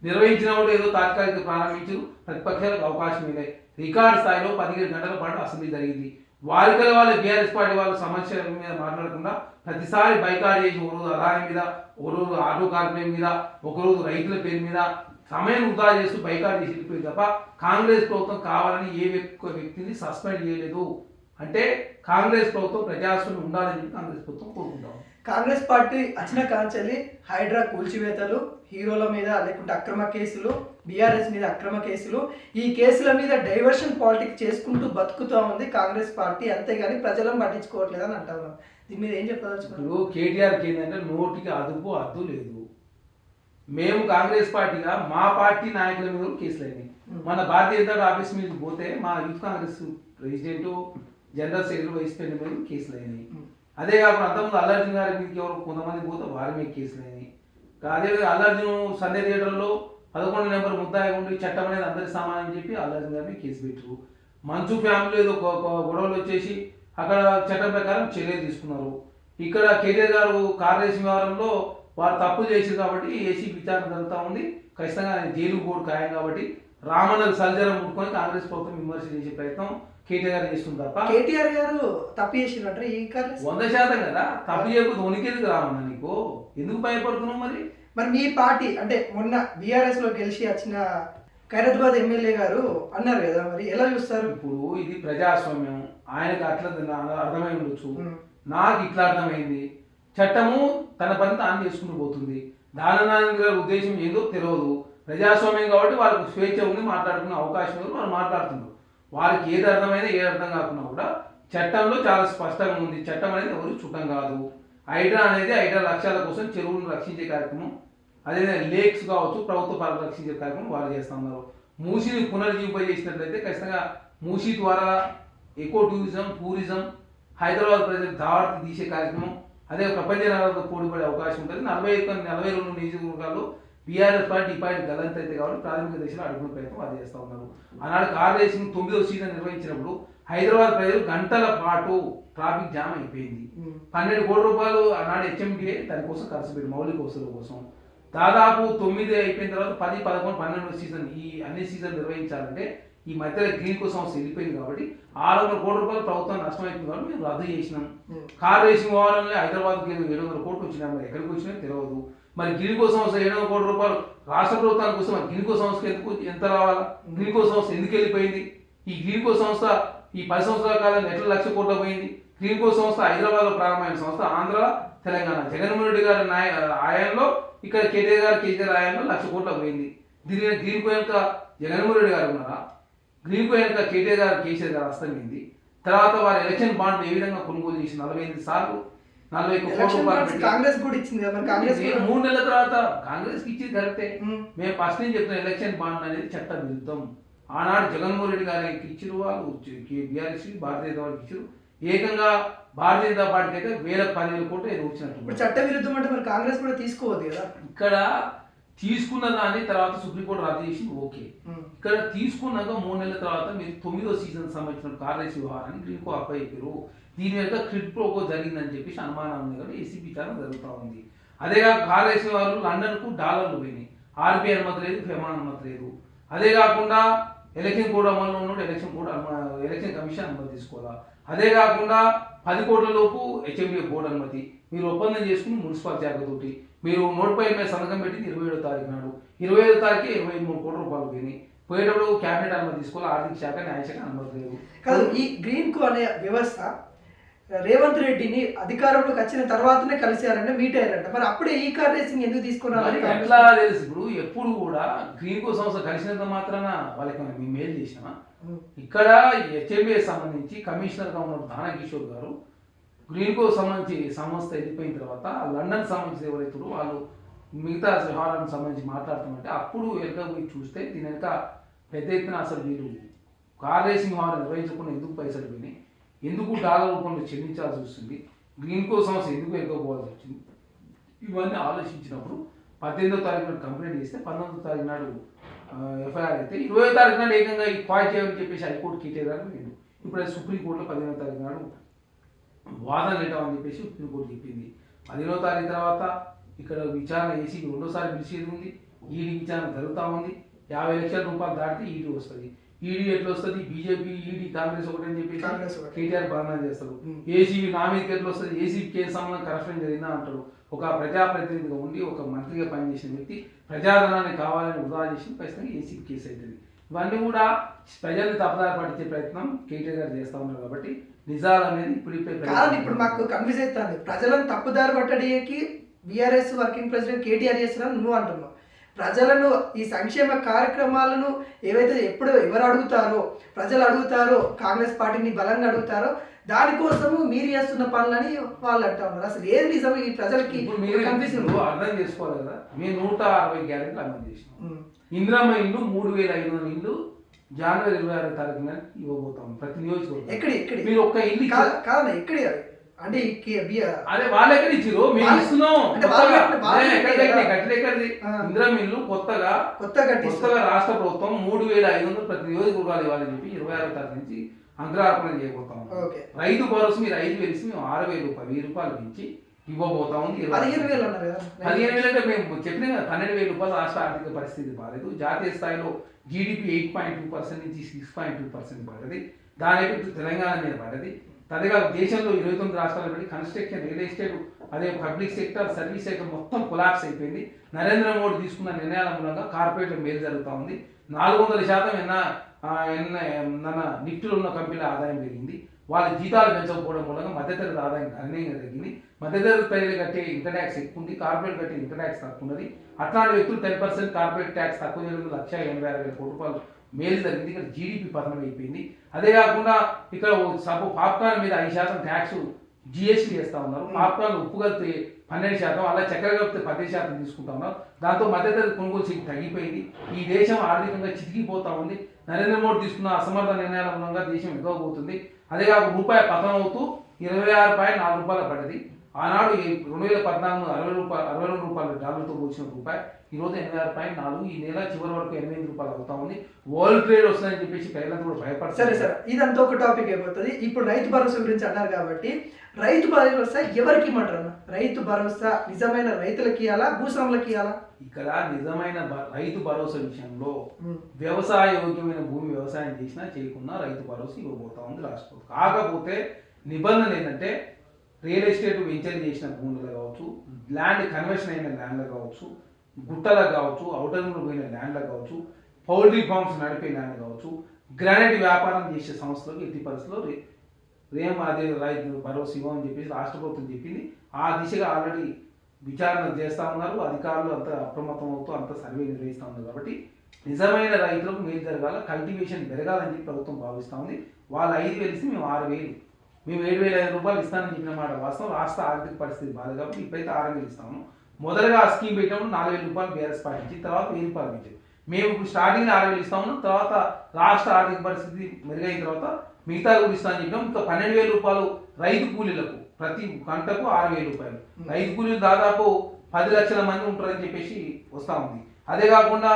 B: నిర్వహించినప్పుడు ఏదో తాత్కాలిక ప్రారంభించారు. ప్రతిపక్షాలకు అవకాశం ఇదే రికార్డు స్థాయిలో 17 గంటల పాటు అసెంబ్లీ జరిగింది. వారికల వాళ్ళ బీఆర్ఎస్ పార్టీ వాళ్ళ సమస్యల మీద మాట్లాడకుండా ప్రతిసారి బైకాట్ చేసి ఒకరోజు అదాని మీద, ఒకరోజు ఆటో కార్మికుల మీద, ఒకరోజు రైతుల పేరు మీద సమయం వృధా చేస్తూ బైకాట్ చేసి వెళ్ళిపోయింది తప్ప కాంగ్రెస్ ప్రభుత్వం కావాలని ఏ వ్యక్తిని సస్పెండ్ చేయలేదు. అంటే కాంగ్రెస్ ప్రభుత్వం ప్రజాస్వామ్యం ఉండాలని కాంగ్రెస్ ప్రభుత్వం కోరుకుంటాం.
A: కాంగ్రెస్ పార్టీ వచ్చిన కాంచెల్లి హైడ్రా కూల్చివేతలు, హీరోల మీద లేకుంటే అక్రమ కేసులు, బీఆర్ఎస్ మీద అక్రమ కేసులు, ఈ కేసుల మీద డైవర్షన్ పాలిటిక్స్ చేసుకుంటూ బతుకుతూ ఉంది కాంగ్రెస్ పార్టీ, అంతేగాని ప్రజలను పట్టించుకోవట్లేదు అని అంటారు. దీని మీద ఏం చెప్పదలుచుకున్నారు?
B: ఇప్పుడు కేటీఆర్కి ఏంటంటే నోటికి అదుపు అద్దు లేదు. మేము కాంగ్రెస్ పార్టీగా మా పార్టీ నాయకుల మీద కూడా కేసులు అయినాయి. మన భారతీయ జనతా ఆఫీస్ మీద పోతే మా youth Congress president, general secretary, vice president మీద కేసులు అయినాయి. అదే కాకుండా అంతకుముందు అల్లర్జున్ గారి మీదకి ఎవరు కొంతమంది పోతే వారి మీద కేసులు అయినాయి. అదేవిధంగా అల్లర్జున్ సండే థియేటర్లో 11 నెంబర్ ముద్దాయి ఉండి చట్టం అనేది అందరికి సమానం అని చెప్పి అల్లర్జున్ గారిని కేసు పెట్టారు. మంచు ఫ్యామిలీ ఏదో గొడవలు వచ్చేసి అక్కడ చట్టం ప్రకారం చర్యలు తీసుకున్నారు. ఇక్కడ కేటీఆర్ గారు కార్ రేసింగ్ వ్యవహారంలో వారు తప్పు చేశారు కాబట్టి ఏసీ విచారణ జరుగుతూ ఉంది. ఖచ్చితంగా ఆయన జైలు బోర్డు ఖాయం కాబట్టి రామన్నకు సల్జరం ముట్టుకొని కాంగ్రెస్ ప్రభుత్వం విమర్శ చేసే ప్రయత్నం కేటీఆర్ గారు చేస్తుంది తప్ప
A: కేటీఆర్ గారు తప్పు చేసినట్టు ఈ
B: 100% కదా. తప్పు చేయకపోతే ఉనికేందుకు రామన్న నీకు ఎందుకు భయపడుతున్నావు? మరి
A: మీ పార్టీ అంటే మొన్న బీఆర్ఎస్ లో గెలిచి వచ్చిన ఖైరతాబాద్ ఎమ్మెల్యే గారు అన్నారు కదా, మరి ఎలా చూస్తారు?
B: ఇప్పుడు ఇది ప్రజాస్వామ్యం, ఆయనకు అట్లా అర్థమై ఉండొచ్చు, నాకు ఇట్లా అర్థమైంది. చట్టము తన పని తాను చేసుకుంటూ పోతుంది. దాననారాయణ గారి ఉద్దేశం ఏదో తెలియదు. ప్రజాస్వామ్యం కాబట్టి వాళ్ళకి స్వేచ్ఛ ఉంది, మాట్లాడుకునే అవకాశం ఉంది, వాళ్ళు మాట్లాడుతున్నారు. వారికి ఏది అర్థమైనా ఏది అర్థం కాకుండా కూడా చట్టంలో చాలా స్పష్టంగా ఉంది. చట్టం అనేది ఎవరు చుట్టం కాదు. హైడ్రా అనేది హైడ్రా లక్ష్యాల కోసం చెరువులను రక్షించే కార్యక్రమం, అదేవిధంగా లేక్స్ కావచ్చు ప్రభుత్వ పాలన రక్షించే కార్యక్రమం వాళ్ళు చేస్తున్నారు. మూసీని పునరుజ్జీవింపజేసినట్లయితే ఖచ్చితంగా మూసీ ద్వారా ఎకో టూరిజం హైదరాబాద్ ప్రజలకు దావతి తీసే కార్యక్రమం, అదే ప్రపంచ నగరాలతో పోటీపడే అవకాశం ఉంటుంది. 42 నియోజకవర్గాల్లో బీఆర్ఎస్ పార్టీ ఈ పార్టీ గలంత అయితే కాబట్టి ప్రాథమిక దశలో అడుగుల ప్రయత్నం అది చేస్తూ ఉన్నారు. ఆనాడు కార్ రేసింగ్ 9వ సీజన్ నిర్వహించినప్పుడు హైదరాబాద్ ప్రజలు గంటల పాటు ట్రాఫిక్ జామ్ అయిపోయింది. 12 కోట్ల రూపాయలు ఆనాడు హెచ్ఎండిఏ దానికోసం ఖర్చు పెట్టి మౌలిక వసతుల కోసం. దాదాపు 9 అయిపోయిన తర్వాత 10, 11, 12 సీజన్ ఈ అన్ని సీజన్ నిర్వహించాలంటే ఈ మధ్యలో గ్రీన్ కో సంస్థ వెళ్ళిపోయింది కాబట్టి 600 కోట్ల రూపాయలు ప్రభుత్వం నష్టమైపోయింది కాబట్టి మేము రద్దు చేసినాం. కార్ రేసింగ్ వ్యవహారంలో హైదరాబాద్కి 700 కోట్లు వచ్చినాయి, మరి ఎక్కడికి వచ్చినాయో తెలియదు. మరి గ్రీన్ కో సంస్థ 700 కోట్ల రూపాయలు రాష్ట్ర ప్రభుత్వానికి వస్తే మరి గ్రీన్ కో సంస్థకి ఎంత రావాలా? గ్రీన్ కో సంస్థ ఎందుకు వెళ్ళిపోయింది? ఈ గ్రీన్ కో సంస్థ ఈ 10 సంవత్సరాల కాలంలో ఎట్లా 1,00,000 కోట్ల పోయింది? గ్రీన్ కో సంస్థ హైదరాబాద్లో ప్రారంభమైన సంస్థ ఆంధ్ర, తెలంగాణ జగన్మోహన్ రెడ్డి గారి ఆయంలో, ఇక్కడ కేటీఆర్ ఆయంలో 1,00,000 కోట్ల పోయింది. దీని గ్రీన్ కో వెనుక జగన్మోహన్ రెడ్డి గారు ఉన్నారా? గ్రీన్ కో వెనుక కేసీఆర్ గారు అస్తమైంది. తర్వాత వారి ఎలక్షన్ బాండ్ ఏ విధంగా కొనుగోలు చేసి 48 సార్లు 41 కోట్ల రూపాయలు
A: కాంగ్రెస్ కూడా ఇచ్చింది కదా. కాంగ్రెస్
B: 3 నెలల తర్వాత కాంగ్రెస్ కి ఇచ్చింది కరెక్టే. మేము ఫస్ట్ నుంచి చెప్తున్న ఎలక్షన్ బాండ్ అనేది చట్ట విరుద్ధం. ఆనాడు జగన్మోహన్ రెడ్డి గారికి ఇచ్చిన వాళ్ళు బీఆర్ఎస్ భారతీయ జనతా పార్టీకి ఇచ్చారు. ఏకంగా భారతీయ జనతా పార్టీకి అయితే 1000 కోట్లు ఏదో వచ్చినట్టు.
A: ఇప్పుడు చట్ట విరుద్ధం అంటే మరి కాంగ్రెస్ కూడా తీసుకోవద్దు కదా.
B: ఇక్కడ తీసుకున్న దాన్ని తర్వాత సుప్రీంకోర్టు రద్దు చేసి ఓకే. ఇక్కడ తీసుకున్నాక 3 నెలల తర్వాత మీరు 9వ సీజన్ సంబంధించిన కార్ రేస్ వ్యవహారాన్ని గ్రీన్ కో అప్పై చెప్పారు. దీని వెనుక క్రిడ్ ప్రోకో జరిగిందని చెప్పేసి అనుమానం ఉంది కాబట్టి ఏసీబీ విచారణ జరుగుతూ ఉంది. అదేగా కార్ రేస్ వ్యవహారంలో లండన్కు డాలర్లు పోయినాయి, ఆర్బీఐ అనుమతి లేదు, ఫెమా అనుమతి లేదు. అదే కాకుండా ఎలక్షన్ కోడ్ అమల్లో ఉన్నప్పుడు ఎలక్షన్ కమిషన్ అనుమతి తీసుకోవాలా. అదే కాకుండా 10 కోట్ల లోపు హెచ్ఎండిఏ బోర్డు అనుమతి. మీరు ఒప్పందం చేసుకుని మున్సిపల్ శాఖతోటి మీరు నోట్పై మీద సంతకం పెట్టింది 27వ తారీఖు నాడు. 25వ తారీఖు 23 కోట్ల రూపాయలు పోయినాయి. పోయేటప్పుడు క్యాబినెట్ అనుమతి తీసుకోవాలి, ఆర్థిక శాఖ న్యాయశాఖ అనుమతి లేదు.
A: కాదు, ఈ గ్రీన్ కో అనే వ్యవస్థ రేవంత్ రెడ్డిని అధికారంలోకి వచ్చిన తర్వాతనే కలిసారంటే మీట్ అయ్యారంట. మరి అప్పుడే ఈ కార్ రేసింగ్ ఎందుకు తీసుకున్నారు?
B: ఎట్లా తెలుసు? ఇప్పుడు ఎప్పుడు కూడా గ్రీన్ కో సంస్థ కలిసినంత మాత్రాన వాళ్ళకి మేము మేలు చేసినామా? ఇక్కడ హెచ్ఎంబీఏ సంబంధించి కమిషనర్ గా ఉన్న దానకిషోర్ గారు గ్రీన్ కో సంబంధించి సంస్థ వెళ్ళిపోయిన తర్వాత లండన్ సంబంధించి ఎవరైతే వాళ్ళు మిగతా వ్యవహారానికి సంబంధించి మాట్లాడుతామంటే అప్పుడు వెనుక పోయి చూస్తే దీని వెనుక పెద్ద ఎత్తున అసలు వీళ్ళు కార్ రేసింగ్ వ్యవహారం నిర్వహించకుండా ఎందుకు పైసలు పోయినాయి, ఎందుకు డాలర్ రూపంలో చెల్లించాల్సి వస్తుంది, గ్రీన్ కో సంస్థ ఎందుకు ఎక్కకపోవాల్సి వచ్చింది, ఇవన్నీ ఆలోచించినప్పుడు 18వ తారీఖు నాడు కంప్లైంట్ చేస్తే 19వ తారీఖు నాడు ఎఫ్ఐఆర్ అయితే 20వ తారీఖు నాడు ఏకంగా ఈ క్వాయిట్ చేయాలని చెప్పేసి హైకోర్టు కేటీఆర్ లేదు. ఇప్పుడు అది సుప్రీంకోర్టులో 15వ తారీఖు నాడు వాదన లేటమని చెప్పేసి సుప్రీంకోర్టు చెప్పింది. 15వ తారీఖు తర్వాత ఇక్కడ విచారణ ఏసీకి 2వ పిలిచేది ఉంది. ఈడీ విచారణ జరుగుతూ ఉంది. 50 లక్షల రూపాయలు దాటితే ఈడీ వస్తుంది. ఈడీ ఎట్లా వస్తుంది? బీజేపీ ఈడీ కాంగ్రెస్ ఒకటి అని చెప్పి కేటీఆర్ బదనాలు చేస్తారు. ఏసీబీ నా మీదకి ఎట్లా వస్తుంది? ఏసీబీ కేసు సంబంధం కరప్షన్ జరిగిందా అంటారు. ఒక ప్రజాప్రతినిధిగా ఉండి ఒక మంత్రిగా పనిచేసిన వ్యక్తి ప్రజాధనాన్ని కావాలని వృధా చేసి ఖచ్చితంగా ఏసీబీ కేసు అవుతుంది. ఇవన్నీ కూడా ప్రజల్ని తప్పుదారి పట్టించే ప్రయత్నం కేటీఆర్ గారు చేస్తూ ఉన్నారు కాబట్టి నిజాలు అనేది ఇప్పుడిప్పుడే
A: కాదు ఇప్పుడు మాకు కన్ఫ్యూజ్ అవుతుంది. ప్రజలను తప్పుదారి పట్టడానికి బీఆర్ఎస్ వర్కింగ్ ప్రెసిడెంట్ కేటీఆర్ చేస్తున్నాను నువ్వు అంటున్నావు. ప్రజలను ఈ సంక్షేమ కార్యక్రమాలను ఏవైతే ఎవరు అడుగుతారో, ప్రజలు అడుగుతారో, కాంగ్రెస్ పార్టీని బలంగా అడుగుతారో దానికోసము మీరు చేస్తున్న పనులని వాళ్ళు అంటా ఉన్నారు. అసలు ఏది నిజం ఈ ప్రజలకి కన్ఫ్యూజన్
B: అర్థం చేసుకోవాలి కదా. మేము 160 గ్యారెంటీలు అమలు చేసినాం. ఇందిరమ్మ ఇల్లు 3500 ఇల్లు జనవరి 26వ తారీఖున ఇవ్వబోతాం ప్రతి నియోజకవర్గం.
A: ఎక్కడి
B: మీరు ఒక్క ఇల్లు
A: కాదన్నా ఎక్కడి అంటే
B: అదే వాళ్ళు ఎక్కడ ఇచ్చారు మేము ఇస్తున్నాం. ఇందిరమ్మ ఇల్లు కొత్తగా రాష్ట్ర ప్రభుత్వం 3500 ప్రతి నియోజకవర్గాలు ఇవ్వాలని చెప్పి 26వ తారీఖు నుంచి అంకురార్పణ చేయబోతాం. రైతు భరోసా మీరు 5,000 ఇస్తే మేము 6,000 రూపాయలు 1000 రూపాయలు పెంచి ఇవ్వబోతా ఉంది. 15,000 అంటే మేము చెప్పిన 12,000 రూపాయలు రాష్ట్ర ఆర్థిక పరిస్థితి బాలేదు. జాతీయ స్థాయిలో జీడిపి 8.2% నుంచి 6.2% పడ్డది. దాని ఎఫెక్ట్ తెలంగాణ మీద పడ్డది. అదేగా దేశంలో 29 రాష్ట్రాలు పెట్టి కన్స్ట్రక్షన్, రియల్ ఎస్టేట్, అదే పబ్లిక్ సెక్టర్, సర్వీస్ సెక్టర్ మొత్తం కొలాప్స్ అయిపోయింది. నరేంద్ర మోడీ తీసుకున్న నిర్ణయాల మూలంగా కార్పొరేట్లకు మేలు జరుగుతూ ఉంది. 400% నిఫ్టీలో ఉన్న కంపెనీల ఆదాయం పెరిగింది. వాళ్ళ జీతాలు పెంచకపోవడం మూలంగా మధ్యతరగతి ఆదాయం గణనీయంగా తగ్గింది. మధ్యతరగతి ప్రజలు కట్టే ఇన్కమ్ ట్యాక్స్ ఎక్కువ ఉంది, కార్పొరేట్ కట్టే ఇన్కమ్ ట్యాక్స్ తక్కువ ఉన్నది. అట్లాంటి వ్యక్తులు 10% కార్పొరేట్ ట్యాక్స్ తక్కువ చేయడం 1,86,000 కోట్ల రూపాయలు మేలు జరిగింది. ఇక్కడ జీడిపి పతనం అయిపోయింది. అదే కాకుండా ఇక్కడ పాప్కార్న్ మీద 5% ట్యాక్స్ జిఎస్టీ చేస్తా ఉన్నారు. పాప్కార్న్ ఉప్పు కలిపితే 12%, అలా చక్కెర కలిపితే 10% తీసుకుంటా ఉన్నారు. దాంతో మధ్యతరగతి కొనుగోలు శక్తి తగ్గిపోయింది. ఈ దేశం ఆర్థికంగా చితికిపోతా ఉంది. నరేంద్ర మోడీ తీసుకున్న అసమర్థ నిర్ణయాల మూలంగా దేశం ఎగ్గబోతుంది. అదే కాక రూపాయి పతనం అవుతూ 26.4 పడ్డది. ఆనాడు 2014 62 రూపాయలు డాలర్తో పోల్చిన రూపాయి ఈరోజు 86.4. ఈ నెల చివరి వరకు 8 రూపాయలు అవుతా ఉంది. వరల్డ్ ట్రేడ్ వస్తుందని చెప్పేసి ప్రజలంతా కూడా భయపడతారు.
A: సరే సరే, ఇదంతా ఒక టాపిక్ అయిపోతుంది. ఇప్పుడు రైతు భరోసా గురించి అన్నారు కాబట్టి రైతు భరోసా ఎవరికి ఇవ్వమంటారు? రైతు భరోసా నిజమైన రైతులకి ఇవ్వాలా, భూస్వాములకి ఇవ్వాలా?
B: ఇక్కడ నిజమైన రైతు భరోసా విషయంలో వ్యవసాయ యోగ్యమైన భూమి వ్యవసాయం చేసినా చేయకున్నా రైతు భరోసా ఇవ్వబోతా ఉంది రాష్ట్రం. కాకపోతే నిబంధన ఏంటంటే రియల్ ఎస్టేట్ వెంచర్ చేసిన భూములు కావచ్చు, ల్యాండ్ కన్వర్షన్ అయిన ల్యాండ్లు కావచ్చు, గుట్టలకు కావచ్చు, ఔటర్లో పోయిన ల్యాండ్లు కావచ్చు, పౌల్ట్రీ ఫార్మ్స్ నడిపే ల్యాండ్ కావచ్చు, గ్రానైట్ వ్యాపారం చేసే సంస్థలకు ఎట్టి పరిస్థితుల్లో అదే రైతు భరోసా ఇవ్వమని చెప్పేసి రాష్ట్ర ప్రభుత్వం చెప్పింది. ఆ దిశగా ఆల్రెడీ విచారణ చేస్తూ ఉన్నారు. అధికారులు అంత అప్రమత్తం అవుతూ అంత సర్వే నిర్వహిస్తూ ఉన్నారు. కాబట్టి నిజమైన రైతులకు మేలు జరగాల, కల్టివేషన్ పెరగాలని చెప్పి ప్రభుత్వం భావిస్తూ ఉంది. వాళ్ళు 5,000 ఇస్తే మేము 6,000, మేము 7,500 రూపాయలు ఇస్తానని చెప్పిన మాట వాస్తవం. రాష్ట్ర ఆర్థిక పరిస్థితి బాధ కాబట్టి ఇప్పుడైతే 6,000 ఇస్తాము. మొదలుగా ఆ స్కీమ్ పెట్టినప్పుడు 4,000 రూపాయలు బీఆర్ఎస్ పాటించి తర్వాత 1,000 రూపాయలు ఇచ్చారు. మేము ఇప్పుడు స్టార్టింగ్ 6,000 ఇస్తాము, తర్వాత రాష్ట్ర ఆర్థిక పరిస్థితి మెరుగైన తర్వాత మిగతా కూడా ఇస్తామని చెప్పినాం. ఇంకా 12,000 రూపాయలు రైతు కూలీలకు ప్రతి గంటకు 6,000 రూపాయలు. రైతు కూలీలు దాదాపు 10 లక్షల మంది ఉంటారని చెప్పేసి వస్తూ ఉంది. అదే కాకుండా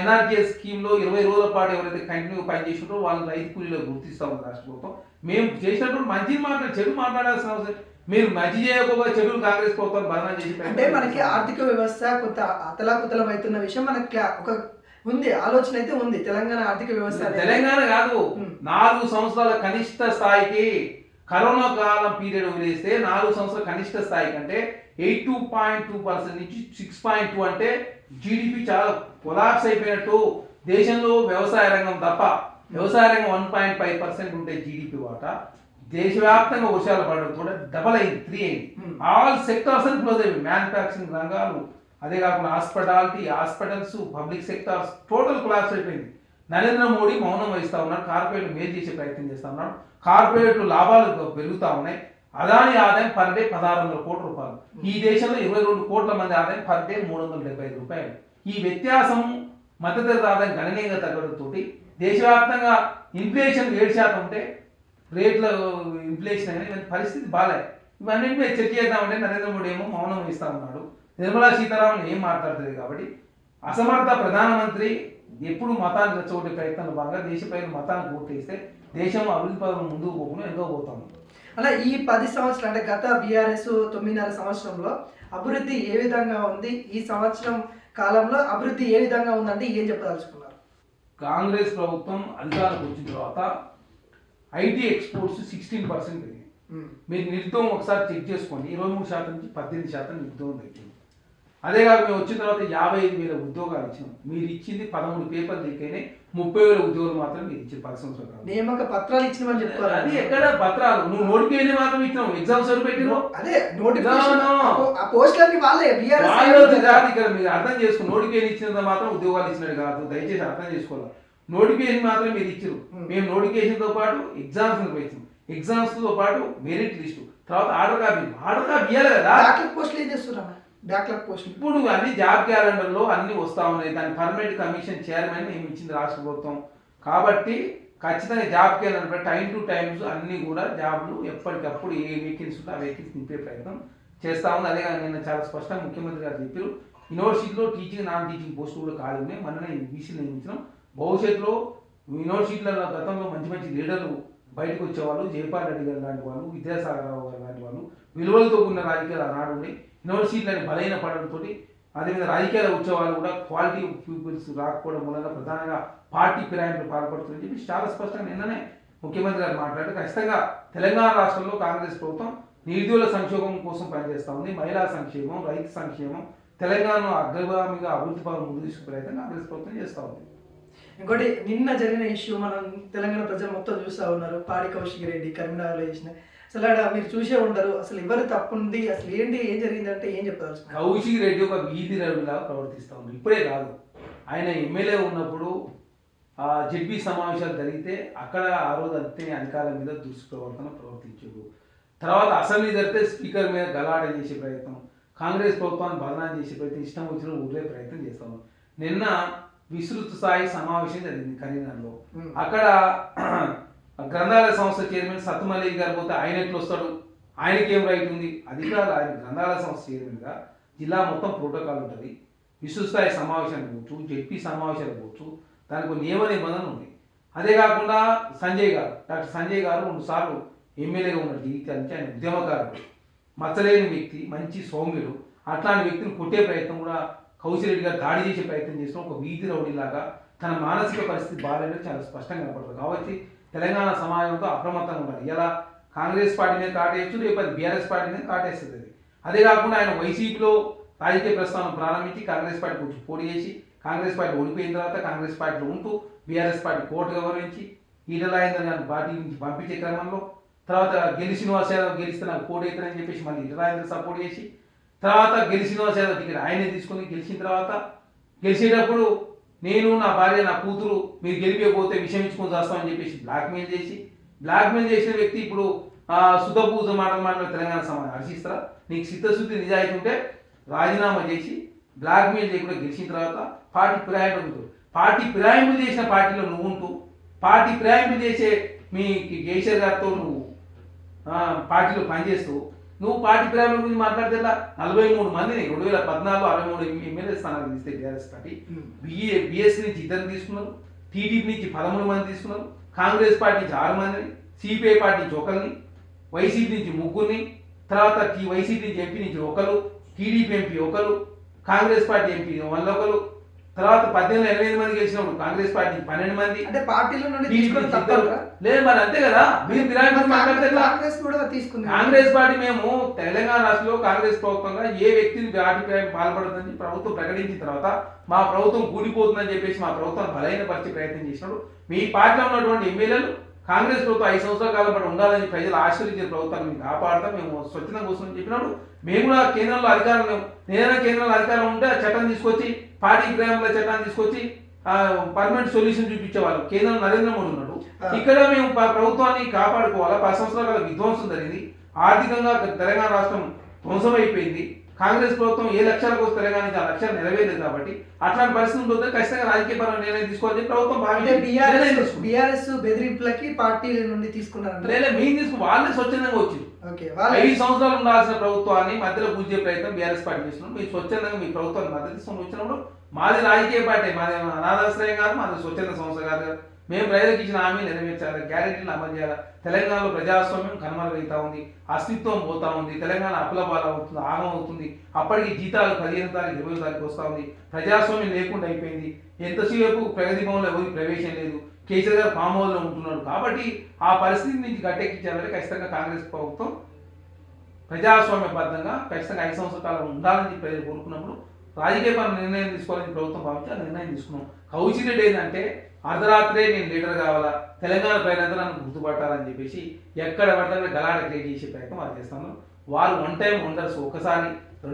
B: ఎన్ఆర్జీఎస్ స్కీమ్లో 20 రోజుల పాటు ఎవరైతే కంటిన్యూ పనిచేసినారో వాళ్ళని రైతు కూలీలకు గుర్తిస్తూ ఉంది రాష్ట్ర ప్రభుత్వం. మేము చేసినప్పుడు మంచి చెడు మాట్లాడాల్సిన అవసరం, మీరు మంచి చేయకపోతే చెడు కాంగ్రెస్ ప్రభుత్వం బదనాలు చేసి
A: అంటే మనకి ఆర్థిక వ్యవస్థ కొంత అతలాకుతలం అవుతున్న విషయం మనకి ఒక ఉంది, ఆలోచన అయితే ఉంది. తెలంగాణ ఆర్థిక వ్యవస్థ
B: తెలంగాణ కాదు, 4 సంవత్సరాల కనిష్ట స్థాయికి కరోనా కాలం పీరియడ్ వదిలేస్తే 4 సంవత్సరాల కనిష్ట స్థాయి కంటే 82.2% నుంచి 6.2 అంటే జీడిపి చాలా కొలాప్స్ అయిపోయినట్టు. దేశంలో వ్యవసాయ రంగం తప్ప వ్యవసాయ రంగం 1.5% ఉంటే జీడిపి వాటా దేశవ్యాప్తంగా వర్షాలు పడడం కూడా డబల్ అయింది, 3 అయింది. ఆల్ సెక్టార్స్ అని క్లోజ్ అయిపోయి, మ్యానుఫ్యాక్చరింగ్ రంగాలు, అదే కాకుండా hospitality, hospitals, public sectors total collapse అయిపోయింది. నరేంద్ర మోడీ మౌనం వహిస్తూ ఉన్నాడు, కార్పొరేట్లు మేలు చేసే ప్రయత్నం చేస్తూ ఉన్నాడు, కార్పొరేట్లు లాభాలు పెరుగుతూ ఉన్నాయి. అదాని ఆదాయం పర్ డే 1,600 కోట్ల రూపాయలు. ఈ దేశంలో 22 కోట్ల మంది ఆదాయం పర్ డే 375 రూపాయలు. ఈ వ్యత్యాసం మధ్యతరగతి ఆదాయం గణనీయంగా తగ్గడంతో దేశవ్యాప్తంగా ఇన్ఫ్లేషన్ 7% ఉంటే రేట్ల ఇన్ఫ్లేషన్ అనేది పరిస్థితి బాగాలేదు. ఇవన్నీ మేము చెక్ చేద్దామంటే నరేంద్ర మోడీ ఏమో మౌనం వహిస్తూ ఉన్నాడు, నిర్మలా సీతారామన్ ఏం మాట్లాడుతుంది. కాబట్టి అసమర్థ ప్రధానమంత్రి ఎప్పుడు మతాన్ని రెచ్చగొట్టే ప్రయత్నంలో భాగంగా దేశపైన మతాన్ని పూర్తిస్తే దేశం అభివృద్ధి పదం ముందుకు పోకుండా ఎదుగుపోతాము.
A: అలా ఈ 10 సంవత్సరాలు అంటే గత బీఆర్ఎస్ 9.5 సంవత్సరంలో అభివృద్ధి ఏ విధంగా ఉంది, ఈ సంవత్సరం కాలంలో అభివృద్ధి ఏ విధంగా ఉందంటే ఏం చెప్పదలుచుకున్నారు?
B: కాంగ్రెస్ ప్రభుత్వం అధికారంలోకి వచ్చిన తర్వాత ఐటీ ఎక్స్పోర్ట్స్ 16% పెరిగింది. మీరు నిర్గం ఒకసారి చెక్ చేసుకోండి, 23% నుంచి 18% నిర్గం తగ్గింది. అదే కాక మేము వచ్చిన తర్వాత 55,000 ఉద్యోగాలు ఇచ్చినాం. మీరు ఇచ్చింది 13 పేపర్లు లీక్ అయినాయి, 30,000 ఉద్యోగాలు మాత్రం మీరు ఇచ్చిన 10 సంవత్సరాలు.
A: నియామక పత్రాలు ఇచ్చినామని చెప్పుకోవాలి.
B: అది ఎక్కడ పత్రాలు? నువ్వు నోటిఫికేషన్ మాత్రం ఇచ్చినావు, ఎగ్జామ్స్ ఎవరు పెట్టినావు?
A: అదే నోటిఫికేషన్ ఆ పోస్టులన్నీ వాళ్ళే
B: కాదు. ఇక్కడ మీరు అర్థం చేసుకో, నోటిఫికేషన్ ఇచ్చినంత మాత్రం ఉద్యోగాలు ఇచ్చినట్టు కాదు, దయచేసి అర్థం చేసుకోవాలి. నోటిఫికేషన్ మాత్రం మీరు ఇచ్చారు, మేము నోటిఫికేషన్ తో పాటు ఎగ్జామ్స్ నిర్వహించాం, ఎగ్జామ్స్ తో పాటు మెరిట్ లిస్టు, తర్వాత ఆర్డర్ కాపీ ఇవ్వాలి కదా.
A: బ్యాక్లాగ్ పోస్టులు ఏం చేస్తున్నా? బ్యాక్లాగ్ పోస్టులు
B: ఇప్పుడు అన్ని జాబ్ క్యాలెండర్ లో అన్ని వస్తా ఉన్నాయి. దాని పర్మనెంట్ కమిషన్ చైర్మన్ నియమించింది రాష్ట్ర ప్రభుత్వం. కాబట్టి ఖచ్చితంగా job calendar time two times అన్ని కూడా జాబ్లు ఎప్పటికప్పుడు ఏ వేకెన్సీ ఉంటే ఆ వేకెన్సీ నింపే ప్రయత్నం చేస్తా ఉంది. అదే నిన్న చాలా స్పష్టంగా ముఖ్యమంత్రి గారు చెప్పారు, యూనివర్సిటీలో టీచింగ్ నాన్ టీచింగ్ పోస్టులు కూడా ఖాళీ ఉన్నాయి, మననే బీసీ నియమించడం. భవిష్యత్తులో యూనివర్సిటీలలో గతంలో మంచి మంచి లీడర్లు బయటకు వచ్చేవాళ్ళు, జయపాల్ రెడ్డి గారు లాంటి వాళ్ళు, విద్యాసాగర్ రావు గారు లాంటి వాళ్ళు, విలువలతో ఉన్న రాజకీయాలు ఆనాడు ఉన్నాయి. యూనివర్సిటీలని బలైన పడడంతో అదేవిధంగా రాజకీయాలు వచ్చేవాళ్ళు కూడా క్వాలిటీ పీపుల్స్ రాకపోవడం మూలంగా ప్రధానంగా పార్టీ ఫిరాయింపులు పాల్పడుతుందని చెప్పి చాలా స్పష్టంగా నిన్ననే ముఖ్యమంత్రి గారు మాట్లాడారు. ఖచ్చితంగా తెలంగాణ రాష్ట్రంలో కాంగ్రెస్ ప్రభుత్వం నిరుద్యోగుల సంక్షేమం కోసం పనిచేస్తూ ఉంది. మహిళా సంక్షేమం, రైతు సంక్షేమం, తెలంగాణను అగ్రగామిగా అభివృద్ధి పనులు ముందు తీసుకు ప్రయత్నం కాంగ్రెస్ ప్రభుత్వం చేస్తూ ఉంది.
A: ఇంకోటి నిన్న జరిగిన ఇష్యూ మనం తెలంగాణ ప్రజలు మొత్తం చూస్తూ ఉన్నారు. పాడి కౌశిక్ రెడ్డి కరీంనగర్లో చేసిన అసలు మీరు చూసే ఉంటారు, అసలు ఎవరు తప్పు ఉంది, అసలు ఏం జరిగిందంటే ఏం చెప్తారు?
B: కౌశిక్ రెడ్డి ఒక వీధి రవిలాగా ప్రవర్తిస్తూ ఉన్నారు. ఇప్పుడే కాదు, ఆయన ఎమ్మెల్యే ఉన్నప్పుడు జడ్పీ సమావేశాలు జరిగితే అక్కడ ఆ రోజు అంతే అధికారుల మీద దుష్ప్రవర్తన ప్రవర్తించారు. తర్వాత అసెంబ్లీ జరిగితే స్పీకర్ మీద గలాట చేసే ప్రయత్నం, కాంగ్రెస్ ప్రభుత్వాన్ని బదనాం చేసే ప్రయత్నం, ఇష్టం వచ్చిన ఊర్లే ప్రయత్నం చేస్తాం. నిన్న విస్తృత స్థాయి సమావేశం జరిగింది కరీంనగర్లో. అక్కడ గ్రంథాలయ సంస్థ చైర్మన్ సత్తుమల్లి గారు పోతే ఆయన ఎట్లా వస్తాడు, ఆయనకి ఏం రైట్ ఉంది? అది కాదు, ఆయన గ్రంథాలయ సంస్థ చైర్మన్గా జిల్లా మొత్తం ప్రోటోకాల్ ఉంటుంది. విస్తృత స్థాయి సమావేశాలు పోవచ్చు, జడ్పీ సమావేశాలు పోవచ్చు, దానికి ఒక నియమ నిబంధనలు ఉన్నాయి. అదే కాకుండా సంజయ్ గారు, డాక్టర్ సంజయ్ గారు 2 సార్లు ఎమ్మెల్యేగా ఉన్న జీవితాల నుంచి ఆయన ఉద్యమకారుడు, మచ్చలేని వ్యక్తి, మంచి సౌమ్యుడు. అట్లాంటి వ్యక్తిని కొట్టే ప్రయత్నం కూడా కౌశిక్ రెడ్డి గారు దాడి చేసే ప్రయత్నం చేసిన ఒక వీధి రౌడీలాగా తన మానసిక పరిస్థితి బాగాలేదని చాలా స్పష్టంగా కనపడుతుంది. కాబట్టి తెలంగాణ సమాజంతో అప్రమత్తంగా ఉండాలి. ఇలా కాంగ్రెస్ పార్టీ మీద కాటేయచ్చు, రేపు అది బీఆర్ఎస్ పార్టీ మీద కాటేస్తుంది. అది అదే కాకుండా ఆయన వైసీపీలో రాజకీయ ప్రస్థానం ప్రారంభించి కాంగ్రెస్ పార్టీ కొంచెం పోటీ చేసి కాంగ్రెస్ పార్టీ ఓడిపోయిన తర్వాత కాంగ్రెస్ పార్టీలో ఉంటూ బీఆర్ఎస్ పార్టీ కోర్టు గౌరవించి ఈటలాయిందని నన్ను పార్టీ నుంచి పంపించే క్రమంలో తర్వాత శ్రీనివాస్ యాదవ్ గెలిస్తే నాకు పోటీ అవుతానని చెప్పేసి మళ్ళీ ఈటలాయిందని సపోర్ట్ చేసి తర్వాత శ్రీనివాస్ యాదవ్ టికెట్ ఆయనే తీసుకొని గెలిచిన తర్వాత గెలిచేటప్పుడు నేను నా భార్య నా కూతురు మీరు గెలిపిపోతే విషయం ఇచ్చుకొని చేస్తామని చెప్పేసి బ్లాక్మెయిల్ చేసిన వ్యక్తి ఇప్పుడు సుధపూజ మాటలు తెలంగాణ సమాజం హర్షిస్తారా? నీకు చిత్తశుద్ధి నిజాయితీ ఉంటే రాజీనామా చేసి బ్లాక్మెయిల్ చేయకుండా గెలిచిన తర్వాత పార్టీ ఫిరాయింపులు చేసిన పార్టీలో నువ్వు ఉంటూ పార్టీ ఫిరాయింపులు చేసే మీ కేసీఆర్ గారితో నువ్వు పార్టీలో పనిచేస్తూ నువ్వు పార్టీ ఫిరాయింపుల గురించి మాట్లాడితే 43 మందిని 2014 63 ఎమ్మెల్యే స్థానాలు ఇస్తే టీఆర్ఎస్ పార్టీ బీఎస్సీ నుంచి 2 తీసుకున్నారు, టీడీపీ నుంచి 13 మంది తీసుకున్నారు, కాంగ్రెస్ పార్టీ నుంచి 6 మందిని, సిపిఐ పార్టీ నుంచి 1, వైసీపీ నుంచి 3, తర్వాత వైసీపీ నుంచి ఎంపీ నుంచి 1, TDP MP 1, Congress party MP 1, తర్వాత 1888 మంది గెలిచినప్పుడు కాంగ్రెస్ పార్టీ 12 మంది.
A: అంటే పార్టీలో
B: లేదు మరి అంతే కదా. మీరు కాంగ్రెస్ పార్టీ మేము తెలంగాణ రాష్ట్రంలో కాంగ్రెస్ ప్రభుత్వంగా ఏ వ్యక్తిని పార్టీ పాల్పడుతుందని ప్రభుత్వం ప్రకటించిన తర్వాత మా ప్రభుత్వం కూలిపోతుందని చెప్పేసి మా ప్రభుత్వం బలహీనపరిచే ప్రయత్నం చేసినప్పుడు మీ పార్టీలో ఉన్నటువంటి ఎమ్మెల్యేలు కాంగ్రెస్ ప్రభుత్వం 5 సంవత్సరాల కాలం పాటు ఉండాలని ప్రజలు ఆశీర్వదించిన ప్రభుత్వాన్ని మేము కాపాడతాం, మేము స్వచ్ఛంగా కోసం చెప్పినప్పుడు మేము కూడా కేంద్రంలో అధికారం ఏదైనా కేంద్రంలో అధికారం ఉంటే ఆ చట్టం తీసుకొచ్చి పార్టీ గ్రామంలో చట్టాన్ని తీసుకొచ్చి పర్మనెంట్ సొల్యూషన్ చూపించేవాళ్ళు. కేంద్రం నరేంద్ర మోడీ ఉన్నాడు, ఇక్కడ మేము ప్రభుత్వాన్ని కాపాడుకోవాలా. 10 సంవత్సరాల విధ్వంసం జరిగింది, ఆర్థికంగా తెలంగాణ రాష్ట్రం ధ్వంసం అయిపోయింది. కాంగ్రెస్ ప్రభుత్వం ఏ లక్ష్యాల కోసం తెలంగాణ ఆ లక్ష్యాలు నెరవేరలేదు. కాబట్టి అట్లాంటి పరిస్థితి ఉంటుంది, ఖచ్చితంగా రాజకీయపరమైన నిర్ణయం తీసుకోవాలని ప్రభుత్వం
A: బీఆర్ఎస్ బెదిరింపులకి పార్టీల నుండి తీసుకున్నారు.
B: లేదా మేము తీసుకుని వాళ్ళే స్వచ్ఛందంగా వచ్చింది. 5 సంవత్సరాలు ఉండాల్సిన ప్రభుత్వాన్ని మధ్యలో పూజే ప్రయత్నం బీఆర్ఎస్ పార్టీ చేస్తున్నాం. మీరు స్వచ్ఛందంగా మీ ప్రభుత్వాన్ని మద్దతు తీసుకొని వచ్చినప్పుడు మాది రాజకీయ పార్టీ, మాది అనాథాశ్రయం కాదు, మాది స్వచ్ఛంద సంస్థ కాదు. మేము ప్రజలకు ఇచ్చిన హామీ నెరవేర్చాలి, గ్యారెంటీలు అమలు చేయాలి. తెలంగాణలో ప్రజాస్వామ్యం కనుమరుగైతా ఉంది, అస్తిత్వం పోతా ఉంది, తెలంగాణ అప్పులపాలు అవుతుంది, ఆగం అవుతుంది. అప్పటికి జీతాలు 15 తారీఖు 20 తారీఖు వస్తూ ఉంది, ప్రజాస్వామ్యం లేకుండా అయిపోయింది. ఎంతసేపు ప్రగతి భవన్లో ఎవరికి ప్రవేశం లేదు, కేసీఆర్ గారు ఫామ్ హౌస్లో ఉంటున్నాడు. కాబట్టి ఆ పరిస్థితి నుంచి గట్టెక్కించాలంటే ఖచ్చితంగా కాంగ్రెస్ ప్రభుత్వం ప్రజాస్వామ్యబద్ధంగా ఖచ్చితంగా 5 సంవత్సరాల కాలం ఉండాలని ప్రజలు కోరుకున్నప్పుడు రాజకీయపరమైన నిర్ణయం తీసుకోవాలని ప్రభుత్వం భావించి ఆ నిర్ణయం తీసుకున్నాం. కౌశిక్ రెడ్డి ఏంటంటే అర్ధరాత్రే నేను లీడర్ కావాలా, తెలంగాణ ప్రజలందరూ నన్ను గుర్తుపట్టాలని చెప్పేసి ఎక్కడ పడితే గలాడ క్రియేట్ చేసే ప్రయత్నం వాళ్ళు చేస్తున్నారు. వాళ్ళు వన్ టైం వండర్స్, ఒకసారి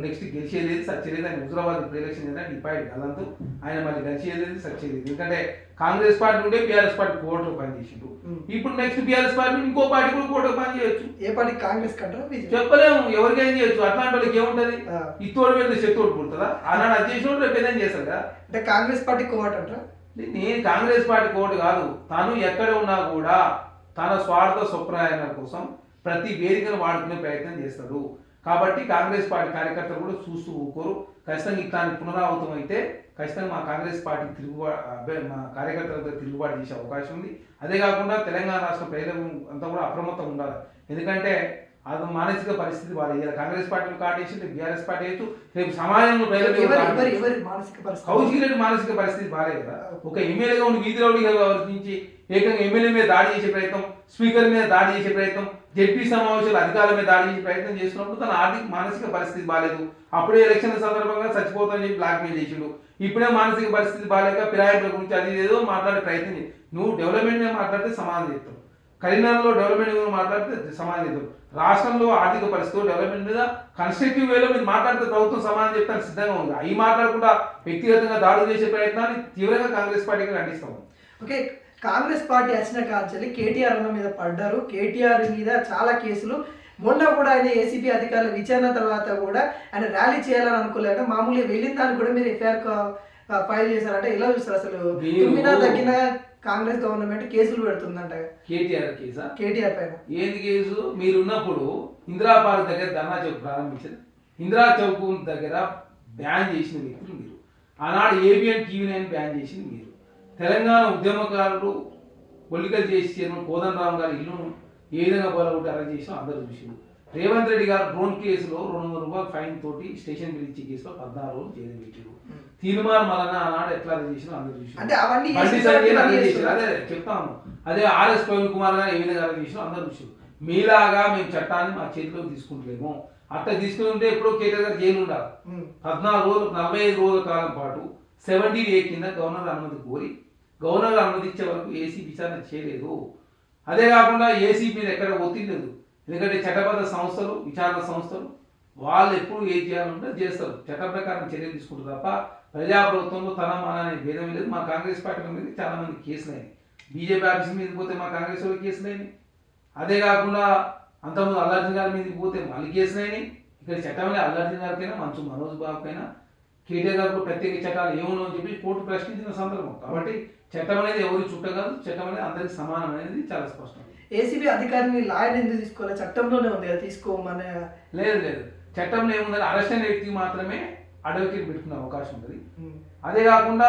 B: నెక్స్ట్ గెలిచేది సచ్చేది. ఆయన హుజరాబాద్ ఎలక్షన్ ఏంటంటే డిపాయిడ్ కదంతు ఆయన మళ్ళీ గెలిచేది సచ్చేది. ఎందుకంటే కాంగ్రెస్ పార్టీ ఉండే బీఆర్ఎస్ పార్టీ కోర్టులో పనిచేసిండు. ఇప్పుడు నెక్స్ట్ బీఆర్ఎస్ పార్టీ ఇంకో పార్టీ కూడా కోర్టులో పని చేయొచ్చు.
A: ఏ పార్టీ? కాంగ్రెస్ కంటారా?
B: చెప్పలేము, ఎవరికైనా చేయొచ్చు. అట్లాంటి వాళ్ళకి ఏముంటది, ఈ తోడు పెడితే శత్రువుడు పుడుతుందా? ఆనాడు అది చేసిన రేపు ఏదైనా చేస్తారు కదా.
A: అంటే కాంగ్రెస్ పార్టీ కోవట్ అంటారా?
B: నేను కాంగ్రెస్ పార్టీ కోర్టు కాదు, తను ఎక్కడ ఉన్నా కూడా తన స్వార్థ స్వప్రాయాల కోసం ప్రతి వేదికను వాడుకునే ప్రయత్నం చేస్తాడు. కాబట్టి కాంగ్రెస్ పార్టీ కార్యకర్తలు కూడా చూస్తూ ఊరుకోరు. ఖచ్చితంగా ఇట్లాంటి పునరావృతం అయితే ఖచ్చితంగా మా కాంగ్రెస్ పార్టీ మా కార్యకర్తలతో తిరుగుబాటు చేసే అవకాశం ఉంది. అదే కాకుండా తెలంగాణ రాష్ట్ర ప్రజలు అంతా కూడా అప్రమత్తంగా ఉండాలి. ఎందుకంటే అది మానసిక పరిస్థితి వాళ్ళు కాంగ్రెస్ పార్టీలు కాటేసి బీఆర్ఎస్ పార్టీ వేయచ్చు. రేపు సమాజంలో కౌశిక్ రెడ్డి మానసిక పరిస్థితి బాగాలేదు కదా. ఒక ఎమ్మెల్యేగా ఉండి వీధి రౌడీగా వర్తించి ఏకంగా ఎమ్మెల్యే మీద దాడి చేసే ప్రయత్నం, స్పీకర్ మీద దాడి చేసే ప్రయత్నం, జడ్పీ సమావేశాలు అధికారుల మీద దాడి చేసే ప్రయత్నం చేస్తున్నప్పుడు తన మానసిక పరిస్థితి బాగాలేదు. అప్పుడే ఎలక్షన్ సందర్భంగా చచ్చిపోతామని చెప్పి బ్లాక్మెయిల్ చేసిండు. ఇప్పుడే మానసిక పరిస్థితి బాగాలేక ఫిరాయింపుల గురించి అది ఏదో మాట్లాడే ప్రయత్నం చేయి. నువ్వు డెవలప్మెంట్ మీద మాట్లాడితే సమాధానం చెప్తావు, కరీంనగర్లో డెవలప్మెంట్ మీద మాట్లాడితే సమాధానం చెప్తావు, రాష్ట్రంలో ఆర్థిక పరిస్థితి డెవలప్మెంట్ మీద కన్స్ట్రక్టివ్ వేలో మీరు మాట్లాడితే ప్రభుత్వం సమాధానం చెప్తాను సిద్ధంగా ఉంది. అవి మాట్లాడకుండా వ్యక్తిగతంగా దాడులు చేసే ప్రయత్నాన్ని తీవ్రంగా కాంగ్రెస్ పార్టీగా ఖండిస్తాము.
A: ఓకే, కాంగ్రెస్ పార్టీ వచ్చిన కాంచెల్లి కేటీఆర్ అన్న మీద పడ్డారు. కేటీఆర్ మీద చాలా కేసులు. మొన్న కూడా ఆయన ఏసీబీ అధికారుల విచారణ తర్వాత కూడా ఆయన ర్యాలీ చేయాలని అనుకోలేక మామూలుగా వెళ్ళిన దాన్ని కూడా మీరు ఎఫ్ఐఆర్ ఫైల్ చేశారంటే ఎలా చూస్తారు? అసలు తుమ్మినా తగ్గిన కాంగ్రెస్ గవర్నమెంట్ కేసులు పెడుతుందంట.
B: కేటీఆర్ కేసా?
A: కేటీఆర్ పైన
B: ఏంది కేసు? మీరున్నప్పుడు ఇందిరా పార్క్ దగ్గర ధర్నా చౌక్ ప్రారంభించారు. ఇందిరా చౌక్ దగ్గర బ్యాన్ చేసిన వ్యక్తులు మీరు. ఆనాడు ఏబిఎన్ టీవీ9 బ్యాన్ చేసింది మీరు. తెలంగాణ ఉద్యమకారులు పొలిటికల్ చేసి చేసిన కోదండరామ్ గారి ఇల్లును ఏ విధంగా బలగొట్టి అరెస్ట్ చేసినా అందరూ చూసారు. రేవంత్ రెడ్డి గారు డ్రోన్ కేసులో 200 రూపాయల ఫైన్ తోటి స్టేషన్ పిలిచి కేసులో 14 రోజులు జైలు పెట్టారు. తీర్మార్ మలన ఆనాడు ఎట్లా చేసినా అందరూ చూసారు. అదే చెప్తాము. అదే ఆర్ఎస్ ప్రవీణ్ కుమార్ గారు ఏ విధంగా అరెస్ట్ చేసినా అందరూ చూసారు. మీలాగా మేము చట్టాన్ని మా చేతిలోకి తీసుకుంటలేము. అట్లా తీసుకుంటే ఎప్పుడో కేటీఆర్ గారు జైలు ఉండాలి. 14 రోజులు 45 రోజుల కాలం పాటు 70A కింద గవర్నర్ అనుమతి కోరి గవర్నర్ అనుమతి ఇచ్చే వరకు ఏసీ విచారణ చేయలేదు. అదే కాకుండా ఏసీ మీద ఎక్కడ ఒత్తిడి లేదు. ఎందుకంటే చట్టబద్ధ సంస్థలు, విచారణ సంస్థలు వాళ్ళు ఎప్పుడు ఏం చేయాలంటే చేస్తారు, చట్ట ప్రకారం చర్యలు తీసుకుంటారు తప్ప ప్రజాప్రభుత్వంలో తన మన అనే భేదం లేదు. మా కాంగ్రెస్ పార్టీ మీద చాలా మంది కేసులైనవి. బీజేపీ ఆఫీస్ మీదకి పోతే మా కాంగ్రెస్ వాళ్ళు కేసులైనవి. అదే కాకుండా అంతకుముందు అల్లర్జున్ గారి మీదకి పోతే మళ్ళీ కేసులైనవి. ఇక్కడ చట్టంలో అల్లర్జున్ గారికైనా మంచు మనోజ్ బాబుకైనా కేటీఆర్ గారు ప్రత్యేక చట్టాలు ఏమన్నా అని చెప్పి కోర్టు ప్రశ్నించిన సందర్భం. కాబట్టి చట్టం అనేది ఎవరి చుట్ట కాదు, చట్టం అనేది అందరికి సమానం అనేది చాలా స్పష్టం.
A: ఏసీబీ అధికారిని లాయర్ ఎందుకు తీసుకోవాలి? చట్టంలోనే ఉంది కదా తీసుకోమనే.
B: లేదు లేదు, చట్టంలో ఏముందని అరెస్ట్ అయిన వ్యక్తికి మాత్రమే అడ్వకేట్ పెట్టుకునే అవకాశం ఉంటుంది. అదే కాకుండా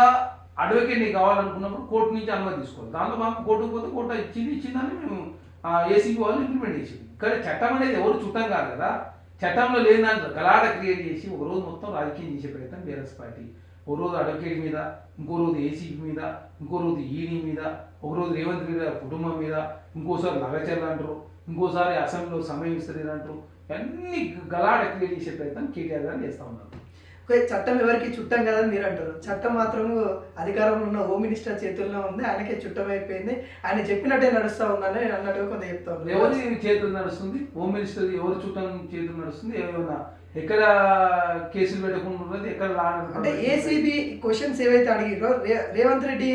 B: అడ్వకేట్ నీకు కావాలనుకున్నప్పుడు కోర్టు నుంచి అనుమతి తీసుకోవాలి. దాంట్లో మాకు కోర్టుకు పోతే కోర్టు ఇచ్చిందని మేము ఏసీబీ వాళ్ళు ఇంప్లిమెంట్ చేసింది. కానీ చట్టం అనేది ఎవరు చుట్టం కాదు కదా. చట్టంలో లేని దాంట్లో గలాట క్రియేట్ చేసి ఒక రోజు మొత్తం రాజకీయం చేసే ప్రయత్నం బీఆర్ఎస్ పార్టీ. ఒక రోజు అడ్వకేట్ మీద, ఇంకో రోజు ఏసీబీ మీద, ఇంకో రోజు ఈడీ మీద, ఒక రోజు రేవంత్ రెడ్డి గారి కుటుంబం మీద, ఇంకోసారి లగచర్లు అంటారు, ఇంకోసారి అసెంబ్లీలో సమయం ఇస్తారు అంటారు. అన్ని గలాట క్రియేట్ చేసే ప్రయత్నం కేటీఆర్ గారు చేస్తూ ఉన్నారు.
A: చట్టం ఎవరికి చుట్టం కదా మీరు అంటారు. చట్టం మాత్రం అధికారంలో ఉన్న హోమ్ మినిస్టర్ చేతుల్లో ఉంది, ఆయనకే చుట్టం అయిపోయింది, ఆయన చెప్పినట్టే నడుస్తూ ఉందని అన్నట్టుగా కొంత చెప్తా ఉన్నారు.
B: ఎవరి చేతులు నడుస్తుంది? హోమ్ మినిస్టర్ ఎవరి చుట్టం చేతులు నడుస్తుంది? ఏమైనా ఎక్కడ కేసులు పెట్టకుండా ఉన్నది, ఎక్కడ
A: అంటే ఏసీబీ క్వశ్చన్స్ ఏవైతే అడిగిరో రేవంత్ రెడ్డి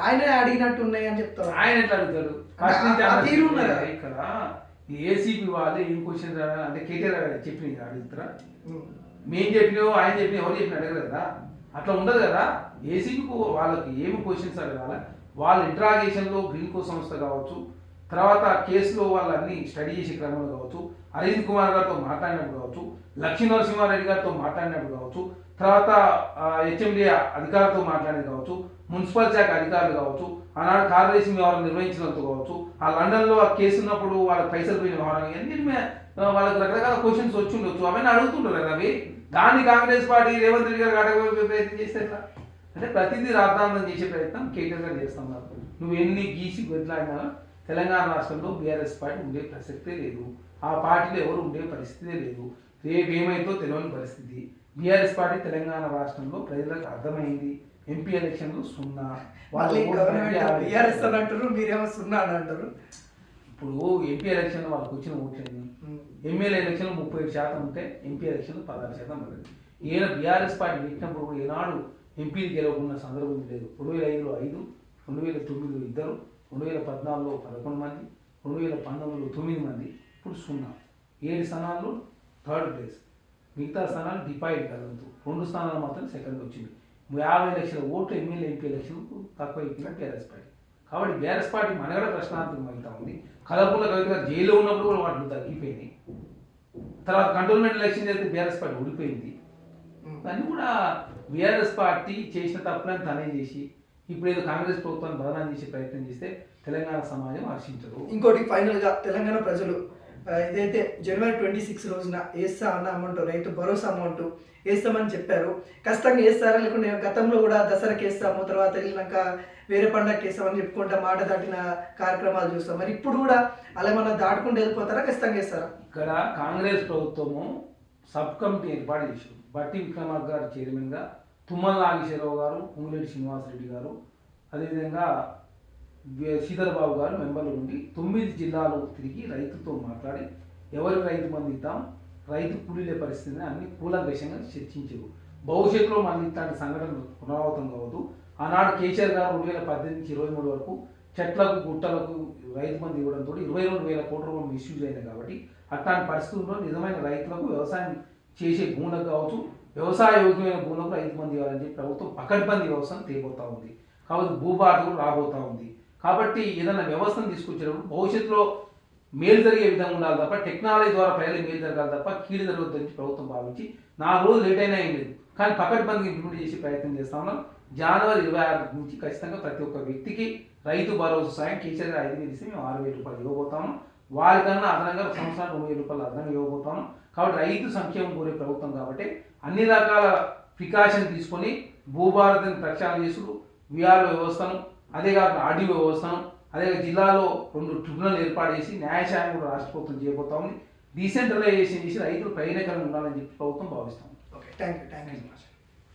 A: ఆయన అడిగినట్టు ఉన్నాయి అని చెప్తారు.
B: ఆయన ఎట్లా అడుగుతాడు? ఇక్కడ ఏసీబీ వాళ్ళు ఏం క్వశ్చన్ అంటే కేటీఆర్ చెప్పి అడుగుతారా? మేము చెప్పినావు ఆయన చెప్పిన ఎవరు చెప్పిన అడగరు కదా. అట్లా ఉండదు కదా. ఏసీబీకి వాళ్ళకి ఏమి క్వశ్చన్స్ అడగాల, వాళ్ళ ఇంట్రాగేషన్లో గ్రీన్ కో సంస్థ కావచ్చు, తర్వాత కేసులో వాళ్ళన్ని స్టడీ చేసే క్రమంలో కావచ్చు, అరవింద్ కుమార్ గారితో మాట్లాడినప్పుడు కావచ్చు, లక్ష్మీ నరసింహారెడ్డి గారితో మాట్లాడినప్పుడు కావచ్చు, తర్వాత హెచ్ఎండి అధికారులతో మాట్లాడేది కావచ్చు, మున్సిపల్ శాఖ అధికారులు కావచ్చు, ఆనాడు కార్ రేసింగ్ వ్యవహారం నిర్వహించినందుకు కావచ్చు, ఆ లండన్లో ఆ కేసు ఉన్నప్పుడు వాళ్ళకి పైసలు పోయిన వ్యవహారం, ఇవన్నీ వాళ్ళకి రకరకాల క్వశ్చన్స్ వచ్చి ఉండొచ్చు. అవన్నీ అడుగుతుంటారు కదా. అవి దాన్ని కాంగ్రెస్ పార్టీ రేవంత్ రెడ్డి గారు అడగబోయే ప్రయత్నం చేస్తే అంటే ప్రతిదీ రాద్ధాంతం చేసే ప్రయత్నం కేటీఆర్ గారు చేస్తున్నారు. నువ్వు ఎన్ని గీసి గొడ్లాడినా తెలంగాణ రాష్ట్రంలో బీఆర్ఎస్ పార్టీ ఉండే ప్రసక్తే లేదు. ఆ పార్టీలో ఎవరు ఉండే పరిస్థితే లేదు. రేపు ఏమైందో తెలియని పరిస్థితి. బీఆర్ఎస్ పార్టీ తెలంగాణ రాష్ట్రంలో ప్రజలకు అర్థమైంది. ఎంపీ ఎలక్షన్లు 0.
A: మళ్ళీ
B: ఓటు
A: గవర్నమెంట్
B: బ్యాంక్
A: బీఆర్ఎస్ అని అంటారు, మీరేమో 0 అని అంటారు.
B: ఇప్పుడు ఎంపీ ఎలక్షన్లో వాళ్ళకి వచ్చిన ఓట్లేని ఎమ్మెల్యే ఎలక్షన్లు 37% ఉంటే ఎంపీ ఎలక్షన్లు 16% పడింది. ఈయన బీఆర్ఎస్ పార్టీ పెట్టినప్పుడు కూడా ఏనాడు ఎంపీలు గెలవకున్న సందర్భం లేదు. 2005లో 5, 2009లో 2, 2014లో 11 మంది, 2019లో 9 మంది, ఇప్పుడు 0. 7 స్థానాల్లో 3rd ప్లేస్, మిగతా స్థానాలు డిపాయిడ్ కదంతు. 2 స్థానాలు మాత్రం సెకండ్ వచ్చింది. 50 లక్షల ఓట్లు ఎమ్మెల్యే ఎంపీ ఎలక్షన్కు తక్కువ అయిపోయిన బీఆర్ఎస్ పార్టీ. కాబట్టి బీఆర్ఎస్ పార్టీ మనగడ ప్రశ్నార్థకం అవుతా ఉంది. కలర్ఫుల్ కవిత గారు జైల్లో ఉన్నప్పుడు కూడా వాటిని తగ్గిపోయినాయి. తర్వాత కంటోన్మెంట్ ఎలక్షన్ చేస్తే బీఆర్ఎస్ పార్టీ ఓడిపోయింది. దాన్ని కూడా బీఆర్ఎస్ పార్టీ చేసిన తప్పులను తనే చేసి ఇప్పుడు ఏదో కాంగ్రెస్ ప్రభుత్వాన్ని బదనాం చేసే ప్రయత్నం చేస్తే తెలంగాణ సమాజం హర్షించదు.
A: ఇంకోటి ఫైనల్గా తెలంగాణ ప్రజలు ఇదైతే జనవరి 26 రోజున వేస్తా అన్న అమౌంట్, రైతు భరోసా అమౌంట్ వేస్తామని చెప్పారు. ఖచ్చితంగా వేస్తారా, లేకుంటే గతంలో కూడా దసరాకి వేస్తాము, తర్వాత వెళ్ళినాక వేరే పండగకి వేస్తామని చెప్పుకుంటా మాట దాటిన కార్యక్రమాలు చూస్తాం. మరి ఇప్పుడు కూడా అలా ఏమన్నా దాటుకుంటూ వెళ్ళిపోతారా, ఖచ్చితంగా వేస్తారా?
B: ఇక్కడ కాంగ్రెస్ ప్రభుత్వము సబ్ కమిటీ ఏర్పాటు చేశారు. బట్టి విక్రమార్క గారు చైర్మన్గా, తుమ్మల నాగేశ్వరరావు గారు, పొంగులేటి శ్రీనివాసరెడ్డి గారు, అదేవిధంగా శ్రీధరబాబు గారు మెంబర్లు ఉండి 9 జిల్లాలు తిరిగి రైతుతో మాట్లాడి ఎవరికి రైతు బంధు ఇద్దాం, రైతు కూలీలే పరిస్థితిని అన్ని కూలంకషంగా చర్చించారు. భవిష్యత్తులో మళ్ళీ ఇట్లాంటి సంఘటనలు పునరావృతం కావద్దు. ఆనాడు కేసీఆర్ గారు 2018 నుంచి 2023 వరకు చెట్లకు గుట్టలకు రైతు బంధు ఇవ్వడంతో 22,000 కోట్ల రూపాయలు మిస్యూజ్ అయింది. కాబట్టి అట్లాంటి పరిస్థితుల్లో నిజమైన రైతులకు వ్యవసాయం చేసే భూములకు కావచ్చు, వ్యవసాయ యోగ్యమైన భూములకు రైతు బంధు ఇవ్వాలని చెప్పి ప్రభుత్వం పకడ్బందీ వ్యవస్థను తేబోతా ఉంది. కాబట్టి భూభారత రాబోతా ఉంది. కాబట్టి ఏదైనా వ్యవస్థను తీసుకొచ్చేటప్పుడు భవిష్యత్తులో మేలు జరిగే విధంగా ఉండాలి తప్ప, టెక్నాలజీ ద్వారా ప్రజలకు మేలు జరగాలి తప్ప కీడు జరగద్దని ప్రభుత్వం భావించి 4 రోజులు లేట్ అయినా ఏం లేదు, కానీ పకడ్బందీగా ఇంప్లిమెంట్ చేసే ప్రయత్నం చేస్తా ఉన్నాం. జనవరి 26 నుంచి ఖచ్చితంగా ప్రతి ఒక్క వ్యక్తికి రైతు భరోసా సాయం కేసీఆర్ 5,000 ఇస్తే మేము 6,000 రూపాయలు ఇవ్వబోతాము. వారికన్నా అదనంగా సంవత్సరానికి 2,000 రూపాయలు అదనంగా ఇవ్వబోతాము. కాబట్టి రైతు సంక్షేమం కోరే ప్రభుత్వం కాబట్టి అన్ని రకాల ప్రికాషన్ తీసుకొని భూభారతిని ప్రక్షాళన చేసుడు, విఆర్ఓ వ్యవస్థను, అదే కాకుండా ఆర్డీఓ వ్యవస్థను, అదే జిల్లాలో 2 ట్రిబ్యునల్ ఏర్పాటు చేసి న్యాయశాయం కూడా రాష్ట్ర ప్రభుత్వం చేయబోతా ఉంది. డీసెంట్రలైజేషన్ చేసి రైతులు ప్రయోజనకరంగా ఉండాలని చెప్పి ప్రభుత్వం భావిస్తాం.
A: Okay, thank you.